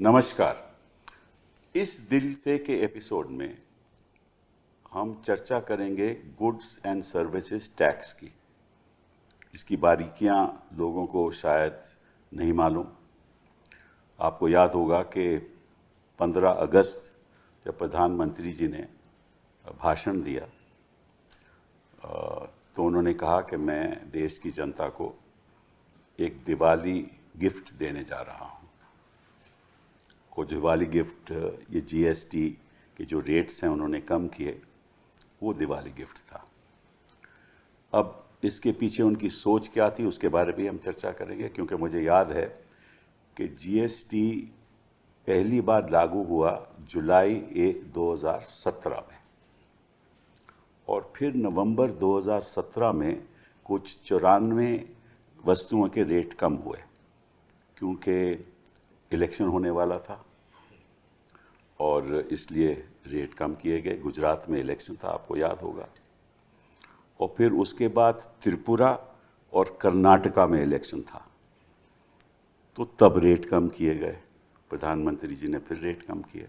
नमस्कार। इस दिल से के एपिसोड में हम चर्चा करेंगे गुड्स एंड सर्विसेज टैक्स की। इसकी बारीकियां लोगों को शायद नहीं मालूम। आपको याद होगा कि 15 अगस्त जब प्रधानमंत्री जी ने भाषण दिया तो उन्होंने कहा कि मैं देश की जनता को एक दिवाली गिफ्ट देने जा रहा हूं। वो दिवाली गिफ्ट, ये जीएसटी के जो रेट्स हैं उन्होंने कम किए, वो दिवाली गिफ्ट था। अब इसके पीछे उनकी सोच क्या थी उसके बारे में भी हम चर्चा करेंगे, क्योंकि मुझे याद है कि जीएसटी पहली बार लागू हुआ जुलाई 2017 में, और फिर नवंबर 2017 में कुछ 94 वस्तुओं के रेट कम हुए, क्योंकि इलेक्शन होने वाला था और इसलिए रेट कम किए गए। गुजरात में इलेक्शन था, आपको याद होगा। और फिर उसके बाद त्रिपुरा और कर्नाटका में इलेक्शन था, तो तब रेट कम किए गए। प्रधानमंत्री जी ने फिर रेट कम किए।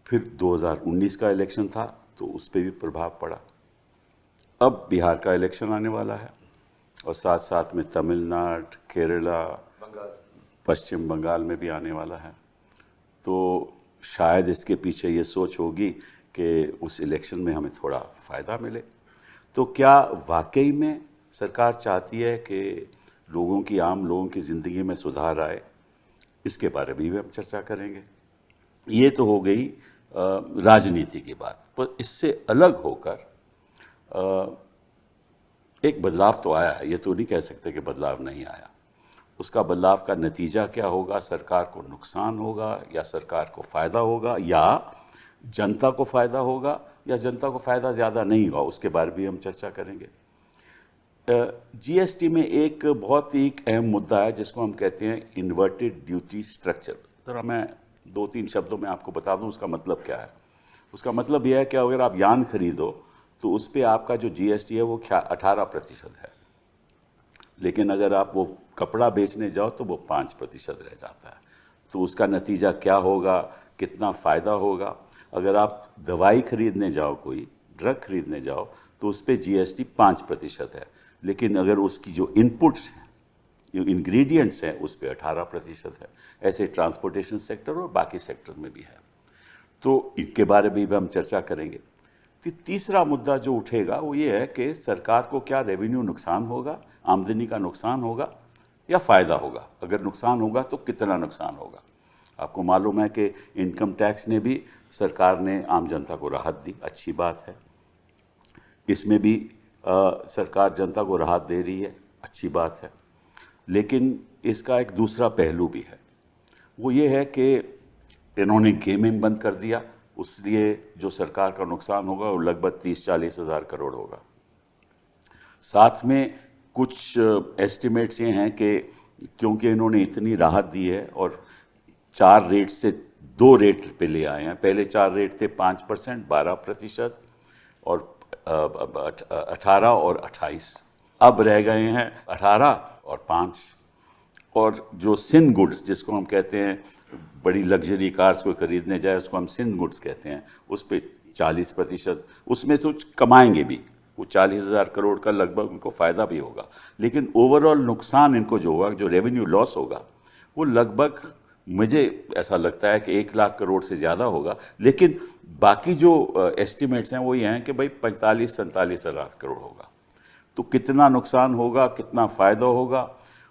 फिर 2019 का इलेक्शन था तो उस पर भी प्रभाव पड़ा। अब बिहार का इलेक्शन आने वाला है और साथ साथ में तमिलनाडु, केरला, पश्चिम बंगाल में भी आने वाला है। तो शायद इसके पीछे ये सोच होगी कि उस इलेक्शन में हमें थोड़ा फ़ायदा मिले। तो क्या वाकई में सरकार चाहती है कि लोगों की, आम लोगों की ज़िंदगी में सुधार आए? इसके बारे में भी हम चर्चा करेंगे। ये तो हो गई राजनीति की बात, पर इससे अलग होकर एक बदलाव तो आया है। ये तो नहीं कह सकते कि बदलाव नहीं आया। उसका बदलाव का नतीजा क्या होगा? सरकार को नुकसान होगा या सरकार को फ़ायदा होगा, या जनता को फ़ायदा होगा या जनता को फ़ायदा ज़्यादा नहीं होगा? उसके बारे में भी हम चर्चा करेंगे। जीएसटी में एक बहुत ही अहम मुद्दा है जिसको हम कहते हैं इन्वर्टेड ड्यूटी स्ट्रक्चर। ज़रा मैं 2-3 शब्दों में आपको बता दूं उसका मतलब क्या है। उसका मतलब यह है कि अगर आप यान खरीदो तो उस पर आपका जो जीएसटी है वो 18% है, लेकिन अगर आप वो कपड़ा बेचने जाओ तो वो 5% रह जाता है। तो उसका नतीजा क्या होगा, कितना फ़ायदा होगा? अगर आप दवाई खरीदने जाओ, कोई ड्रग खरीदने जाओ, तो उस पर जीएसटी 5% है, लेकिन अगर उसकी जो इनपुट्स हैं, जो इंग्रेडिएंट्स हैं, उस पर 18% है। ऐसे ट्रांसपोर्टेशन सेक्टर और बाकी सेक्टर्स में भी है। तो इनके बारे में भी हम चर्चा करेंगे। तीसरा मुद्दा जो उठेगा वो ये है कि सरकार को क्या रेवेन्यू नुकसान होगा, आमदनी का नुकसान होगा या फ़ायदा होगा? अगर नुकसान होगा तो कितना नुकसान होगा? आपको मालूम है कि इनकम टैक्स ने भी, सरकार ने आम जनता को राहत दी, अच्छी बात है। इसमें भी सरकार जनता को राहत दे रही है, अच्छी बात है। लेकिन इसका एक दूसरा पहलू भी है, वो ये है कि इन्होंने गेमिंग बंद कर दिया, उसलिए जो सरकार का नुकसान होगा वो लगभग 30-40 हज़ार करोड़ होगा। साथ में कुछ एस्टिमेट्स ये हैं कि क्योंकि इन्होंने इतनी राहत दी है और 4 रेट से 2 रेट पे ले आए हैं। पहले 4 रेट थे 5%, 12% और 18 और 28। अब रह गए हैं 18 और 5। और जो सिन गुड्स, जिसको हम कहते हैं, बड़ी लग्जरी कार्स को खरीदने जाए उसको हम सिन गुड्स कहते हैं, उस पर 40%। उसमें तो कमाएंगे भी, वो 40,000 करोड़ का लगभग उनको फ़ायदा भी होगा। लेकिन ओवरऑल नुकसान इनको जो होगा, जो रेवेन्यू लॉस होगा, वो लगभग, मुझे ऐसा लगता है कि 1 लाख करोड़ से ज़्यादा होगा। लेकिन बाकी जो एस्टिमेट्स हैं वो ये हैं कि भाई 45-47 हज़ार करोड़ होगा। तो कितना नुकसान होगा, कितना फ़ायदा होगा?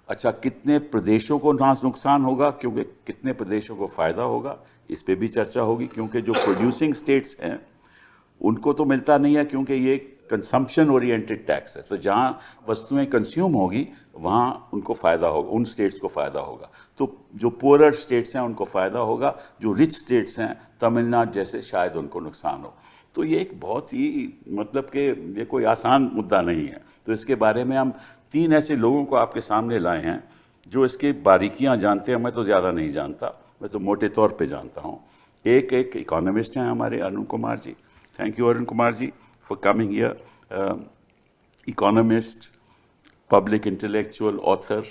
अच्छा, कितने प्रदेशों को नुकसान होगा, क्योंकि कितने प्रदेशों को फ़ायदा होगा, इस पे भी चर्चा होगी। क्योंकि जो प्रोड्यूसिंग स्टेट्स हैं उनको तो मिलता नहीं है, क्योंकि ये कंजम्पशन ओरिएंटेड टैक्स है। तो जहाँ वस्तुएं कंज्यूम होगी वहाँ उनको फ़ायदा होगा, उन स्टेट्स को फ़ायदा होगा। तो जो पुअरर स्टेट्स हैं उनको फ़ायदा होगा, जो रिच स्टेट्स हैं, तमिलनाडु जैसे, शायद उनको नुकसान हो। तो ये एक बहुत ही, मतलब कि ये कोई आसान मुद्दा नहीं है। तो इसके बारे में हम 3 ऐसे लोगों को आपके सामने लाए हैं जो इसकी बारीकियां जानते हैं। मैं तो ज़्यादा नहीं जानता, मैं तो मोटे तौर पे जानता हूँ। एक इकोनॉमिस्ट हैं हमारे, Arun Kumar ji. Thank you Arun Kumar ji for coming here. Economist, public intellectual, author,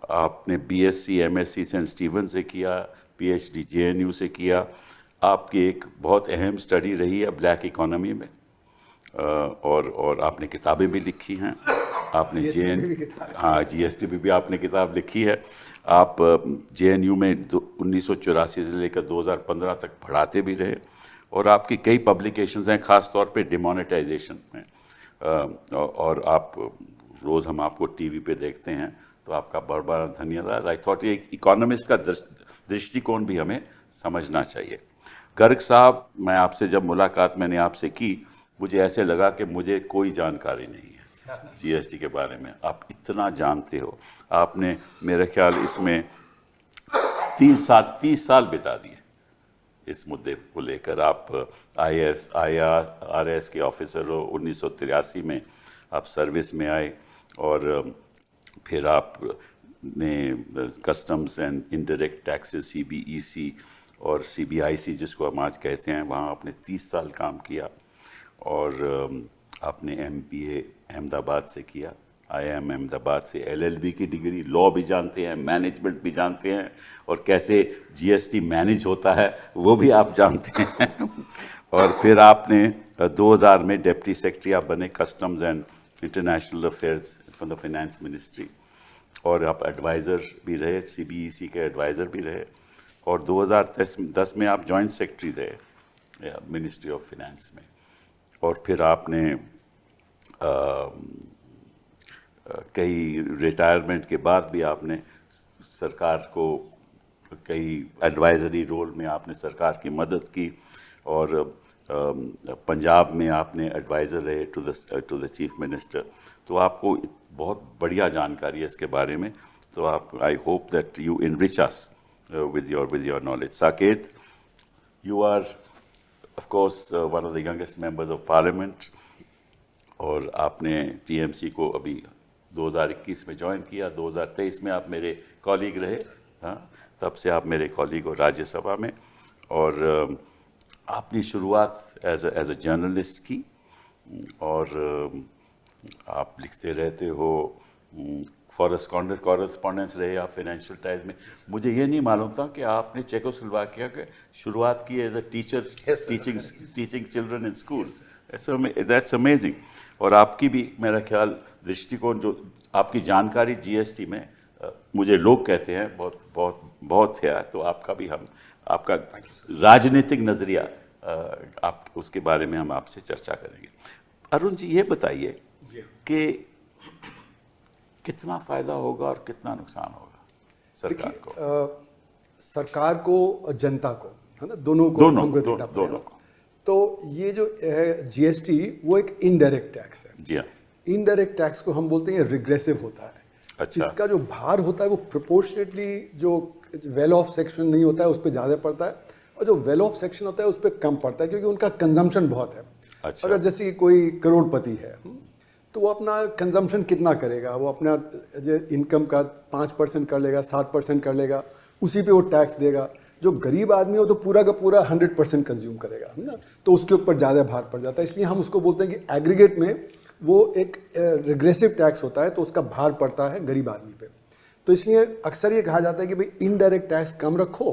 आपने बीएससी एमएससी सेंट स्टीवन से किया, पीएचडी जेएनयू से किया। आपकी एक बहुत अहम स्टडी रही है ब्लैक इकोनॉमी में, और आपने किताबें भी लिखी हैं। आपने जीएसटी भी आपने किताब लिखी है। आप जेएनयू में 1984 से लेकर 2015 तक पढ़ाते भी रहे, और आपकी कई पब्लिकेशंस हैं, ख़ास तौर पे डिमोनेटाइजेशन में। और आप रोज़ हम आपको टीवी पे देखते हैं, तो आपका बहुत बहुत धन्यवाद। आई थॉट ये इकोनॉमिस्ट का दृष्टिकोण भी हमें समझना चाहिए। गर्ग साहब, मैं आपसे जब मुलाकात मैंने आपसे की, मुझे ऐसे लगा कि मुझे कोई जानकारी नहीं है जीएसटी के बारे में। आप इतना जानते हो। आपने मेरे ख्याल इसमें 30 साल बिता दिए इस मुद्दे को लेकर। आप IRS के ऑफिसर हो। 1983 में आप सर्विस में आए, और फिर आपने customs and indirect taxes CBEC और CBIC जिसको हम आज कहते हैं, वहाँ आपने 30 साल काम किया। और आपने MBA अहमदाबाद से किया, IIM अहमदाबाद से, LLB की डिग्री, लॉ भी जानते हैं, मैनेजमेंट भी जानते हैं, और कैसे GST मैनेज होता है वो भी आप जानते हैं। और फिर आपने 2000 में डिप्टी सेक्रेटरी आप बने customs and international affairs from the finance ministry, और आप एडवाइज़र भी रहे, CBEC के एडवाइज़र भी रहे। और 2010 में आप जॉइंट सेक्रेटरी रहे मिनिस्ट्री ऑफ फाइनेंस में। और फिर आपने कई रिटायरमेंट के बाद भी आपने सरकार को कई एडवाइजरी रोल में आपने सरकार की मदद की। और पंजाब में आपने एडवाइज़र रहे टू द चीफ मिनिस्टर। तो आपको बहुत बढ़िया जानकारी है इसके बारे में। तो आप, I hope that you enrich us with your knowledge. Saket, you are of course one of the youngest members of parliament, और आपने TMC को अभी 2021 में ज्वाइन किया। 2023 में आप मेरे कॉलीग रहे, हाँ, तब से आप मेरे कॉलीग हो राज्यसभा में। और आपने शुरुआत एज अ जर्नलिस्ट की, और आप लिखते रहते हो। कॉरेस्पॉन्डेंस रहे आप फाइनेंशियल टाइम्स में। मुझे ये नहीं मालूम था कि आपने चेकोस्लोवाकिया के शुरुआत की as a teacher, teaching children in school. That's amazing. और आपकी भी मेरा ख्याल दृष्टिकोण, जो आपकी जानकारी GST में, मुझे लोग कहते हैं बहुत बहुत बहुत है, तो आपका भी आपका राजनीतिक नज़रिया, आप उसके बारे में हम आपसे चर्चा करेंगे। अरुण जी, ये बताइए कि कितना फ़ायदा होगा और कितना नुकसान होगा सरकार को? सरकार को, जनता को, है ना, दोनों को। तो ये जो है GST, वो एक इनडायरेक्ट टैक्स है। जी हाँ। इनडायरेक्ट टैक्स को हम बोलते हैं रिग्रेसिव होता है। अच्छा। इसका जो भार होता है वो प्रोपोर्शनेटली जो वेल ऑफ सेक्शन नहीं होता है उस पर ज़्यादा पड़ता है, और जो वेल ऑफ सेक्शन होता है उस पर कम पड़ता है, क्योंकि उनका कंजम्पशन बहुत है। अच्छा। अगर जैसे कोई करोड़पति है तो वो अपना कंजम्पशन कितना करेगा? वो अपना इनकम का 5% कर लेगा, 7% कर लेगा, उसी पे वो टैक्स देगा। जो गरीब आदमी हो तो पूरा का पूरा 100% कंज्यूम करेगा, है ना, तो उसके ऊपर ज़्यादा भार पड़ जाता है। इसलिए हम उसको बोलते हैं कि एग्रीगेट में वो एक रिग्रेसिव टैक्स होता है, तो उसका भार पड़ता है गरीब आदमी पे। तो इसलिए अक्सर ये कहा जाता है कि भाई इनडायरेक्ट टैक्स कम रखो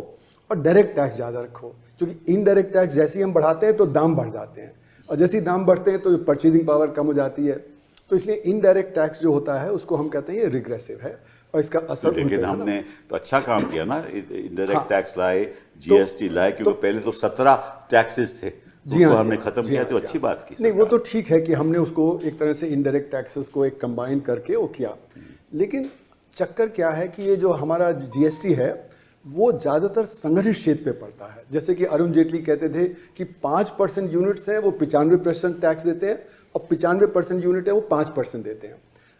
और डायरेक्ट टैक्स ज़्यादा रखो, क्योंकि इनडायरेक्ट टैक्स जैसे ही हम बढ़ाते हैं तो दाम बढ़ जाते हैं, और जैसे ही दाम बढ़ते हैं तो परचेजिंग पावर कम हो जाती है। तो इसलिए इनडायरेक्ट टैक्स जो होता है उसको हम कहते हैं ये रिग्रेसिव है, और इसका असर। लेकिन हमने तो अच्छा काम किया ना, इनडायरेक्ट टैक्स लाए, GST लाए, क्योंकि पहले तो 17 टैक्सेस थे, जी हाँ, हमने खत्म किया। तो अच्छी बात की। नहीं, वो तो ठीक है कि हमने उसको एक तरह से इनडायरेक्ट टैक्सेस को एक कंबाइन करके वो किया। लेकिन चक्कर क्या है कि ये जो हमारा GST है वो ज़्यादातर संगठित क्षेत्र पे पड़ता है। जैसे कि अरुण जेटली कहते थे कि 5% यूनिट्स हैं वो 95% टैक्स देते हैं, और 95% यूनिट है वो 5% देते हैं।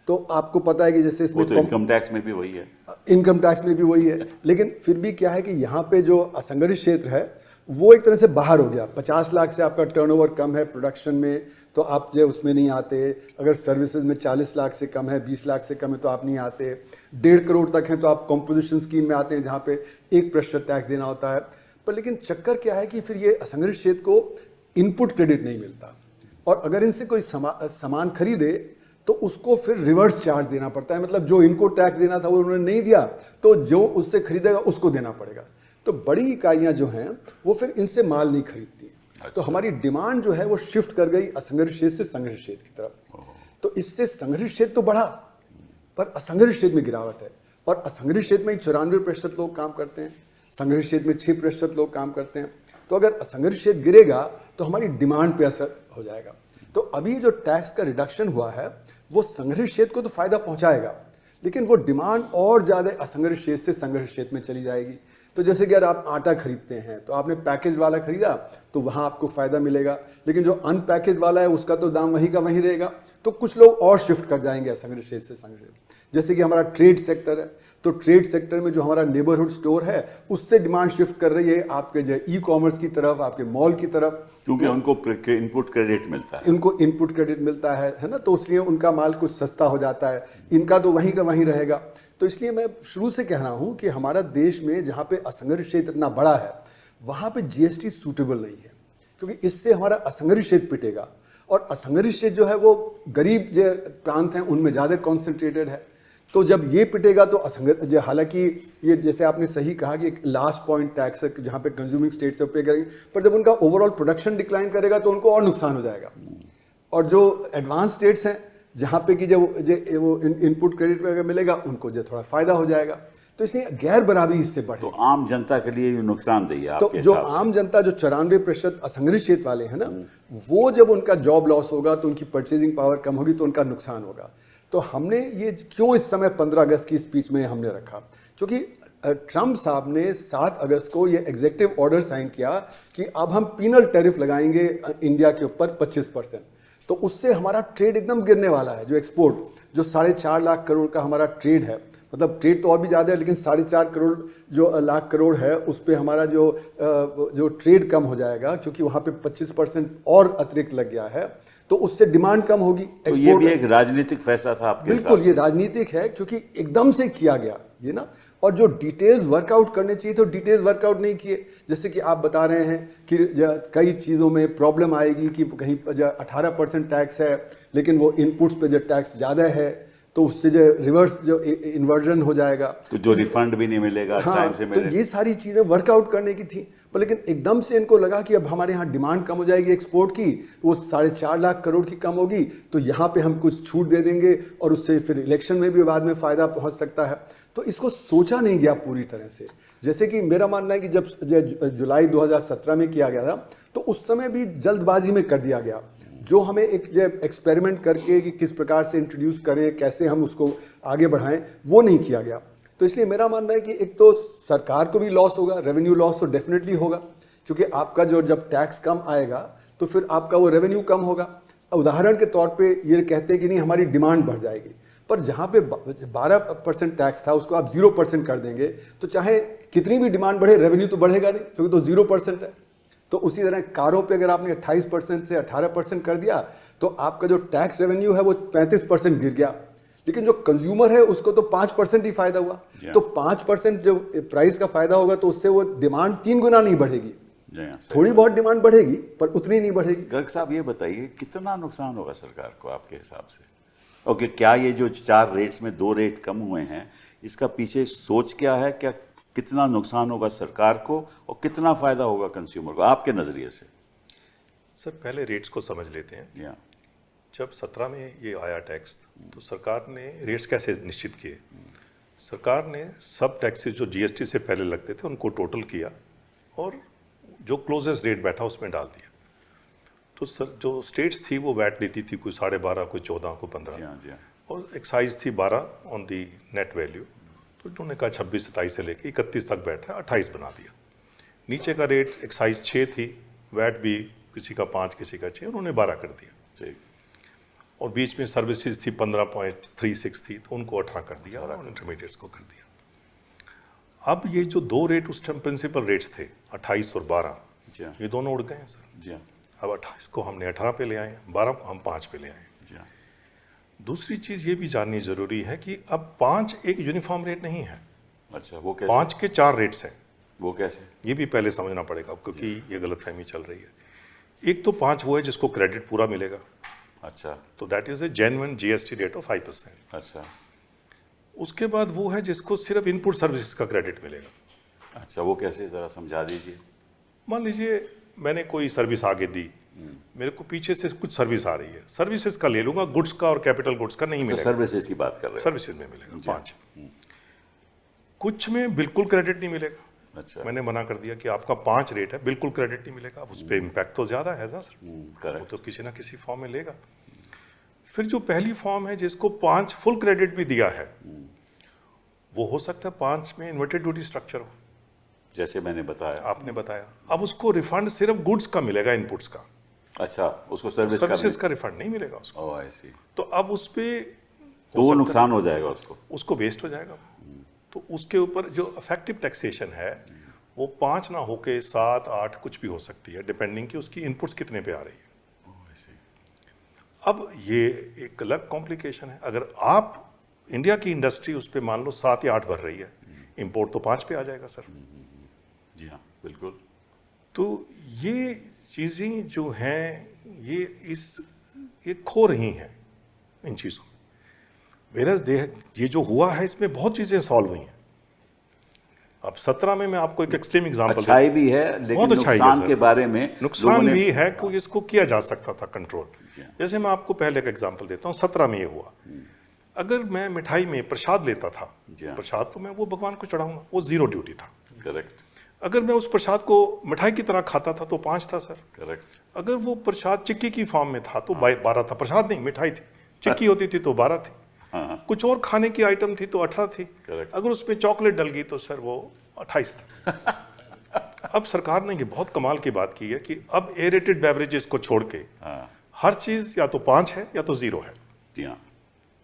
तो आपको पता है कि जैसे इसमें तो इनकम टैक्स में भी वही है, इनकम टैक्स में भी वही है। लेकिन फिर भी क्या है कि यहाँ पे जो असंगठित क्षेत्र है वो एक तरह से बाहर हो गया। 50 लाख से आपका टर्नओवर कम है प्रोडक्शन में, तो आप जो उसमें नहीं आते। अगर सर्विसेज में 40 लाख से कम है, 20 लाख से कम है, तो आप नहीं आते। 1.5 करोड़ तक है तो आप कॉम्पोजिशन स्कीम में आते हैं, जहाँ पे 1% टैक्स देना होता है। पर लेकिन चक्कर क्या है कि फिर ये असंगठित क्षेत्र को इनपुट क्रेडिट नहीं मिलता, और अगर इनसे कोई सामान खरीदे तो उसको फिर रिवर्स चार्ज देना पड़ता है, मतलब जो इनको टैक्स देना था वो उन्होंने नहीं दिया, तो जो उससे खरीदेगा उसको देना पड़ेगा। तो बड़ी इकाइयां जो हैं वो फिर इनसे माल नहीं खरीदती। तो हमारी डिमांड जो है वो शिफ्ट कर गई असंगठित क्षेत्र से संगठित क्षेत्र की तरफ। तो इससे संगठित क्षेत्र तो बढ़ा पर असंगठित क्षेत्र में गिरावट है, और असंगठित क्षेत्र में 94% लोग काम करते हैं, संगठित क्षेत्र में 6% लोग काम करते हैं। तो अगर असंगठित क्षेत्र गिरेगा तो हमारी डिमांड पे असर हो जाएगा। तो अभी जो टैक्स का रिडक्शन हुआ है वो संगठित क्षेत्र को तो फायदा पहुंचाएगा, लेकिन वो डिमांड और ज्यादा असंगठित क्षेत्र से संगठित क्षेत्र में चली जाएगी। तो जैसे कि अगर आप आटा खरीदते हैं तो आपने पैकेज वाला खरीदा तो वहां आपको फायदा मिलेगा, लेकिन जो अनपैकेज वाला है उसका तो दाम वहीं का वहीं रहेगा। तो कुछ लोग और शिफ्ट कर जाएंगे असंगठित क्षेत्र से संगठित। जैसे कि हमारा ट्रेड सेक्टर है, तो ट्रेड सेक्टर में जो हमारा नेबरहुड स्टोर है उससे डिमांड शिफ्ट कर रही है आपके जो ई कॉमर्स की तरफ, आपके मॉल की तरफ, क्योंकि उनको इनपुट क्रेडिट मिलता है। इनको इनपुट क्रेडिट मिलता है ना, तो इसलिए उनका माल कुछ सस्ता हो जाता है, इनका तो वहीं का वहीं रहेगा। तो इसलिए मैं शुरू से कह रहा हूं कि हमारा देश में जहां पे असंगठित क्षेत्र इतना बड़ा है वहां पे जीएसटी सूटेबल नहीं है, क्योंकि इससे हमारा असंगठित क्षेत्र पिटेगा, और असंगठित क्षेत्र जो है वो गरीब जो प्रांत हैं उनमें ज़्यादा कॉन्सेंट्रेटेड है। तो जब ये पिटेगा तो असंगठित, हालांकि ये जैसे आपने सही कहा कि एक लास्ट पॉइंट टैक्स है जहाँ पे कंज्यूमिंग स्टेट से पे करेंगे, पर जब उनका ओवरऑल प्रोडक्शन डिक्लाइन करेगा तो उनको और नुकसान हो जाएगा। और जो एडवांस स्टेट्स हैं जहाँ पे कि जब वो इनपुट क्रेडिट वगैरह मिलेगा उनको जो थोड़ा फायदा हो जाएगा, तो इसलिए गैर बराबरी इससे बढ़े। तो आम जनता के लिए नुकसानदेह है तो आपके जो हिसाब से? आम जनता जो 94% असंगठित क्षेत्र वाले हैं ना, वो जब उनका जॉब लॉस होगा तो उनकी परचेजिंग पावर कम होगी तो उनका नुकसान होगा। तो हमने ये क्यों इस समय 15 अगस्त की स्पीच में हमने रखा, क्योंकि ट्रंप साहब ने 7 अगस्त को ये एग्जीक्यूटिव ऑर्डर साइन किया कि अब हम पीनल टैरिफ लगाएंगे इंडिया के ऊपर 25%। तो उससे हमारा ट्रेड एकदम गिरने वाला है। जो एक्सपोर्ट जो 4.5 लाख करोड़ का हमारा ट्रेड है, मतलब ट्रेड तो और भी ज़्यादा है, लेकिन 4.5 करोड़ जो लाख करोड़ है उस पर हमारा जो ट्रेड कम हो जाएगा, क्योंकि वहाँ पे 25% और अतिरिक्त लग गया है, तो उससे डिमांड कम होगी। तो ये भी एक राजनीतिक फैसला था आपके हिसाब से? बिल्कुल, ये राजनीतिक है, क्योंकि एकदम से किया गया ये ना, और जो डिटेल्स वर्कआउट करने चाहिए तो डिटेल्स वर्कआउट नहीं किए। जैसे कि आप बता रहे हैं कि कई चीज़ों में प्रॉब्लम आएगी कि कहीं 18% टैक्स है लेकिन वो इनपुट्स पे जो टैक्स ज़्यादा है, तो उससे जो रिवर्स जो इन्वर्जन हो जाएगा, तो जो रिफंड भी नहीं मिलेगा टाइम से मिलेगा। तो ये सारी चीज़ें वर्कआउट करने की थी, पर लेकिन एकदम से इनको लगा कि अब हमारे यहाँ डिमांड कम हो जाएगी एक्सपोर्ट की, वो 4.5 लाख करोड़ की कम होगी, तो यहाँ पे हम कुछ छूट दे देंगे और उससे फिर इलेक्शन में भी बाद में फ़ायदा पहुँच सकता है। तो इसको सोचा नहीं गया पूरी तरह से। जैसे कि मेरा मानना है कि जब जुलाई 2017 में किया गया था तो उस समय भी जल्दबाजी में कर दिया गया। जो हमें एक एक्सपेरिमेंट करके कि किस प्रकार से इंट्रोड्यूस करें, कैसे हम उसको आगे बढ़ाएं, वो नहीं किया गया। तो इसलिए मेरा मानना है कि एक तो सरकार को भी लॉस होगा, रेवेन्यू लॉस तो डेफिनेटली होगा, क्योंकि आपका जब टैक्स कम आएगा तो फिर आपका वो रेवेन्यू कम होगा। उदाहरण के तौर पे ये कहते हैं कि नहीं हमारी डिमांड बढ़ जाएगी, पर जहाँ पे 12% टैक्स था उसको आप 0% कर देंगे तो चाहे कितनी भी डिमांड बढ़े रेवेन्यू तो बढ़ेगा नहीं, क्योंकि तो 0% है। तो उसी तरह कारों पे अगर आपने 28% से 18% कर दिया तो आपका जो टैक्स रेवेन्यू है वो 35% गिर गया, लेकिन जो कंज्यूमर है उसको तो 5% ही फायदा हुआ। तो 5% जो प्राइस का फायदा होगा तो उससे वो डिमांड 3 गुना नहीं बढ़ेगी, थोड़ी बहुत डिमांड बढ़ेगी पर उतनी नहीं बढ़ेगी। गर्ग साहब ये बताइए कितना नुकसान होगा सरकार को आपके हिसाब से? ओके, क्या ये जो 4 रेट्स में 2 रेट कम हुए हैं इसका पीछे सोच क्या है? क्या कितना नुकसान होगा सरकार को और कितना फायदा होगा कंज्यूमर को आपके नजरिए से? सर पहले रेट्स को समझ लेते हैं। जब 17 में ये आया टैक्स तो सरकार ने रेट्स कैसे निश्चित किए? सरकार ने सब टैक्सेस जो जीएसटी से पहले लगते थे उनको टोटल किया और जो क्लोजेस्ट रेट बैठा उसमें डाल दिया। तो सर जो स्टेट्स थी वो वैट लेती थी, कोई 12.5, कोई 14, कोई 15, और एक्साइज थी 12 ऑन दी नेट वैल्यू। तो उन्होंने कहा 26-27 से लेकर 31 तक बैठ रहा है, 28 बना दिया। नीचे का रेट एक्साइज 6 थी, वैट भी किसी का 5 किसी का 6, उन्होंने 12 कर दिया। और बीच में सर्विसेज थी 15.36 थी, तो उनको 18 कर दिया और इंटरमीडिएट्स को कर दिया। अब ये जो 2 रेट उस टाइम प्रिंसिपल रेट्स थे 28 और 12, ये दोनों उड़ गए हैं सर। अब 28 को हमने 18 पे ले आए हैं, 12 को हम 5 पे ले आए हैं। दूसरी चीज ये भी जाननी जरूरी है कि अब 5 एक यूनिफॉर्म रेट नहीं है। अच्छा, वो कैसे? 5 के 4 रेट्स हैं। वो कैसे? ये भी पहले समझना पड़ेगा, क्योंकि ये गलतफहमी चल रही है। एक तो 5 वो है जिसको क्रेडिट पूरा मिलेगा। अच्छा तो that is a genuine GST rate of 5%। अच्छा उसके बाद वो है जिसको सिर्फ इनपुट सर्विसेज का क्रेडिट मिलेगा। अच्छा, वो कैसे, ज़रा समझा दीजिए। मान लीजिए मैंने कोई सर्विस आगे दी, मेरे को पीछे से कुछ सर्विस आ रही है, सर्विसेज का ले लूंगा, गुड्स का और कैपिटल गुड्स का नहीं तो मिलेगा। सर्विसेज की बात कर रहे हैं। सर्विसेज में मिलेगा 5। कुछ में बिल्कुल क्रेडिट नहीं मिलेगा। अच्छा मैंने मना कर दिया कि आपका 5 रेट है, बिल्कुल क्रेडिट नहीं मिलेगा। अब उस पर इम्पैक्ट तो ज्यादा है सर, वो करेक्ट। तो किसी ना किसी फॉर्म में लेगा। फिर जो पहली फॉर्म है जिसको 5 फुल क्रेडिट भी दिया है, वो हो सकता है 5 में इन्वर्टेड ड्यूटी स्ट्रक्चर हो, जैसे मैंने बताया। आपने बताया। अब उसको रिफंड सिर्फ गुड्स का मिलेगा, इनपुट्स का। अच्छा, उसको सर्विस सर्विसेज का रिफंड नहीं मिलेगा उसको। ओह आई सी। तो अब उस पे तो वो नुकसान हो जाएगा उसको। उसको वेस्ट हो जाएगा। तो उसके ऊपर जो इफेक्टिव टैक्सेशन है वो 5 ना होके 7, 8 कुछ भी हो सकती है, डिपेंडिंग कि उसकी इनपुट्स कितने पे आ रही है। ओह आई सी। अब ये एक अलग कॉम्प्लिकेशन है। अगर आप इंडिया की इंडस्ट्री उस पे मान लो 7 या 8 भर रही है, इंपोर्ट तो 5 पे आ जाएगा सर। जी हाँ बिल्कुल। तो ये चीज़ें जो हैं ये खो रही हैं इन चीज़ों में। वेरस ये जो हुआ है इसमें बहुत चीज़ें सॉल्व हुई हैं। अब 17 में मैं आपको एक एक्सट्रीम एग्जांपल अच्छाई भी है, लेकिन बहुत अच्छाई है नुकसान सर। के बारे में लोगों नुकसान ने- भी है क्योंकि इसको किया जा सकता था कंट्रोल। जी हाँ। जैसे मैं आपको पहले का एग्जांपल देता हूँ, 17 में ये हुआ। अगर मैं मिठाई में प्रसाद लेता था, जी हाँ। प्रसाद तो मैं वो भगवान को चढ़ाऊंगा, वो 0 ड्यूटी था। करेक्ट अगर मैं उस प्रसाद को मिठाई की तरह खाता था तो 5 था सर। करेक्ट। अगर वो प्रसाद चिक्की की फॉर्म में था तो 12 था। प्रसाद नहीं, मिठाई थी। चिक्की होती थी तो 12 थी। हाँ कुछ और खाने की आइटम थी तो 18 थी। Correct. अगर उसमें चॉकलेट डल गई तो सर वो 28 था। अब सरकार ने ये बहुत कमाल की बात की है कि अब एरेटेड बेवरेजेस को छोड़ के हाँ हर चीज या तो 5 है या तो 0 है। जी हाँ।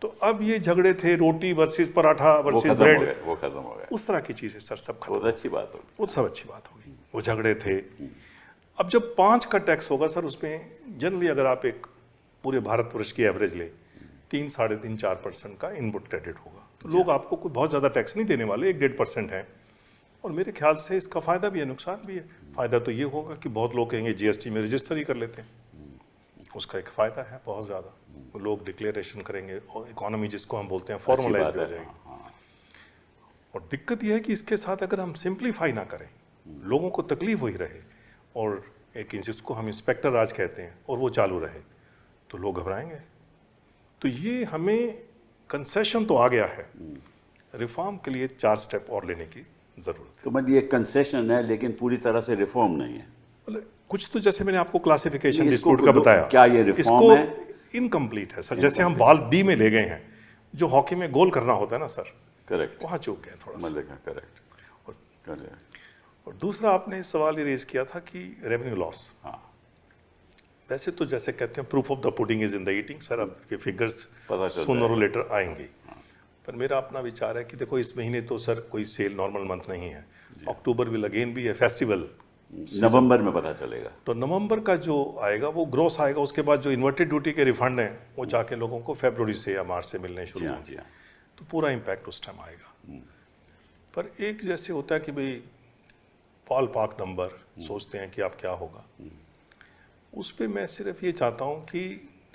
तो अब ये झगड़े थे रोटी वर्सेस पराठा वो वर्सेस खत्म हो ब्रेड, गए, वो खत्म हो गए। उस तरह की चीजें सर सब खत्म। बहुत अच्छी बात होगी। वो सब अच्छी बात होगी, वो झगड़े थे। अब जब 5 का टैक्स होगा सर, उसमें जनरली अगर आप एक पूरे भारतवर्ष की एवरेज ले 3, 3.5, 4% का इनपुट क्रेडिट होगा, तो लोग आपको कोई बहुत ज़्यादा टैक्स नहीं देने वाले, 1-1.5% है। और मेरे ख्याल से इसका फ़ायदा भी है, नुकसान भी है। फ़ायदा तो ये होगा कि बहुत लोग कहेंगे जीएसटी में रजिस्टर ही कर लेते हैं, उसका एक फ़ायदा है बहुत ज़्यादा। लोग डिक्लेरेशन करेंगे और इकोनॉमी जिसको हम बोलते हैं फॉर्मलाइज अच्छी हो बात है। जाएगी। और दिक्कत यह है कि इसके साथ अगर हम सिंप्लीफाई ना करें, लोगों को तकलीफ वही रहे और एक जिसको हम इंस्पेक्टर राज कहते हैं और वो चालू रहे, तो लोग घबराएंगे। तो ये हमें कंसेशन तो आ गया है, रिफॉर्म के लिए 4 स्टेप और लेने की जरूरत है। तो मतलब ये कंसेशन है लेकिन पूरी तरह से रिफॉर्म नहीं है। मतलब कुछ तो जैसे मैंने आपको क्लासिफिकेशन इसको डिस्प्यूट का बताया, क्या ये रिफॉर्म इसको है? इनकम्प्लीट है सर। जैसे हम बॉल बी में ले गए हैं, जो हॉकी में गोल करना होता है ना सर, करेक्ट। वहां चूक गए थोड़ा सा। मतलब करेक्ट। करेक्ट। और दूसरा आपने सवाल ये रेज किया था कि रेवेन्यू लॉस। हाँ वैसे तो जैसे कहते हैं proof of the pudding is in the eating sir, अब ये फिगर्स पता चल सूनर और जाएगा। लेटर आएंगे। पर मेरा अपना विचार है कि देखो इस महीने तो सर कोई सेल नॉर्मल मंथ नहीं है, अक्टूबर विल अगेन भी है फेस्टिवल, नवंबर में पता चलेगा। तो नवंबर का जो आएगा वो ग्रॉस आएगा। उसके बाद जो इन्वर्टेड ड्यूटी के रिफंड हैं वो जाके लोगों को फरवरी से या मार्च से मिलने जी शुरू हाँ होंगे, जी हाँ। तो पूरा इम्पैक्ट उस टाइम आएगा। पर एक जैसे होता है कि भाई बॉल पार्क नंबर सोचते हैं कि आप क्या होगा, उस पर मैं सिर्फ ये चाहता हूँ कि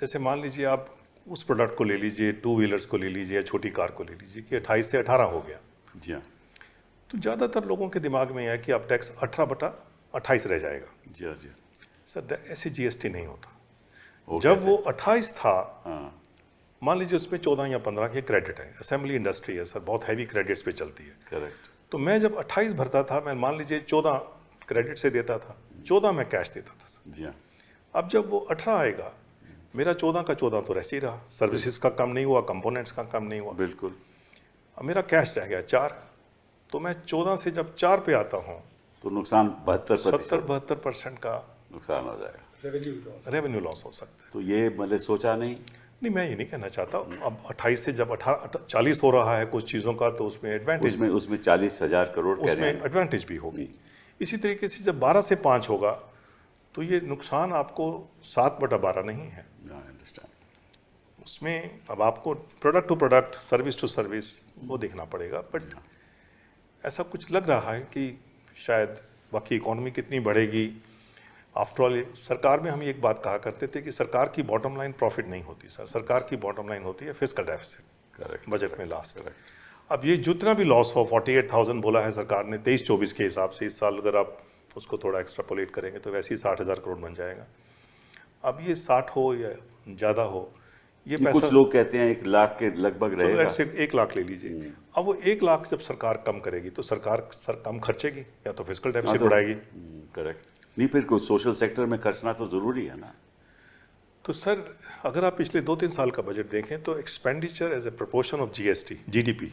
जैसे मान लीजिए आप उस प्रोडक्ट को ले लीजिए, 2 व्हीलर्स को ले लीजिए या छोटी कार को ले लीजिए कि 28 से 18 हो गया, जी हाँ तो ज़्यादातर लोगों के दिमाग में है कि आप टैक्स 18/28 रह जाएगा। जी हाँ जी सर ऐसे जीएसटी नहीं होता। वो जब कैसे? वो 28 था, हाँ मान लीजिए उसमें 14 या 15 के क्रेडिट है, असेंबली इंडस्ट्री है सर, बहुत हैवी क्रेडिट्स पे चलती है। करेक्ट। तो मैं जब 28 भरता था, मैं मान लीजिए 14 क्रेडिट से देता था, 14 मैं कैश देता था सर। जी हाँ अब जब वो 18 आएगा, मेरा 14 का 14 तो रह ही रहा, सर्विसेज का कम नहीं हुआ, कंपोनेंट्स का कम नहीं हुआ, बिल्कुल। अब मेरा कैश रह गया 4। तो मैं 14 से जब 4 पे आता हूँ, तो नुकसान 72% 70-72% का नुकसान हो जाएगा। रेवेन्यू लॉस हो सकता है। तो ये मतलब सोचा नहीं। नहीं, मैं ये नहीं कहना चाहता। अब 28 से जब 40 हो रहा है कुछ चीज़ों का, तो उसमें एडवांटेज, उसमें 40,000 करोड़ कह रहे उसमें हैं। एडवांटेज भी होगी। इसी तरीके से जब 12 से 5 होगा तो ये नुकसान आपको 7/12 नहीं है, I understand. उसमें अब आपको product to product, service to service वो देखना पड़ेगा। बट ऐसा कुछ लग रहा है कि शायद बाकी इकोनॉमी कितनी बढ़ेगी, आफ्टर ऑल सरकार में हम एक बात कहा करते थे कि सरकार की बॉटम लाइन प्रॉफिट नहीं होती सर, सरकार की बॉटम लाइन होती है फिस्कल डेफिसिट, करेक्ट, बजट में लास्ट। अब ये जितना भी लॉस हो, 48,000 बोला है सरकार ने 23-24 के हिसाब से, इस साल अगर आप उसको थोड़ा एक्स्ट्रापोलेट करेंगे तो वैसे ही 60,000 करोड़ बन जाएगा। अब ये 60 हो या ज़्यादा हो, ये पैसा कुछ लोग कहते हैं 1 लाख के लगभग रहेगा। लेट्स से 1 लाख ले लीजिए। अब वो 1 लाख जब सरकार कम करेगी तो सरकार कम खर्चेगी या तो फिस्कल डेफिसिट बढ़ाएगी। करेक्ट, नहीं फिर कुछ सोशल सेक्टर में खर्चना तो जरूरी है ना। तो सर अगर आप पिछले 2-3 साल का बजट देखें तो expenditure as a proportion of GST GDP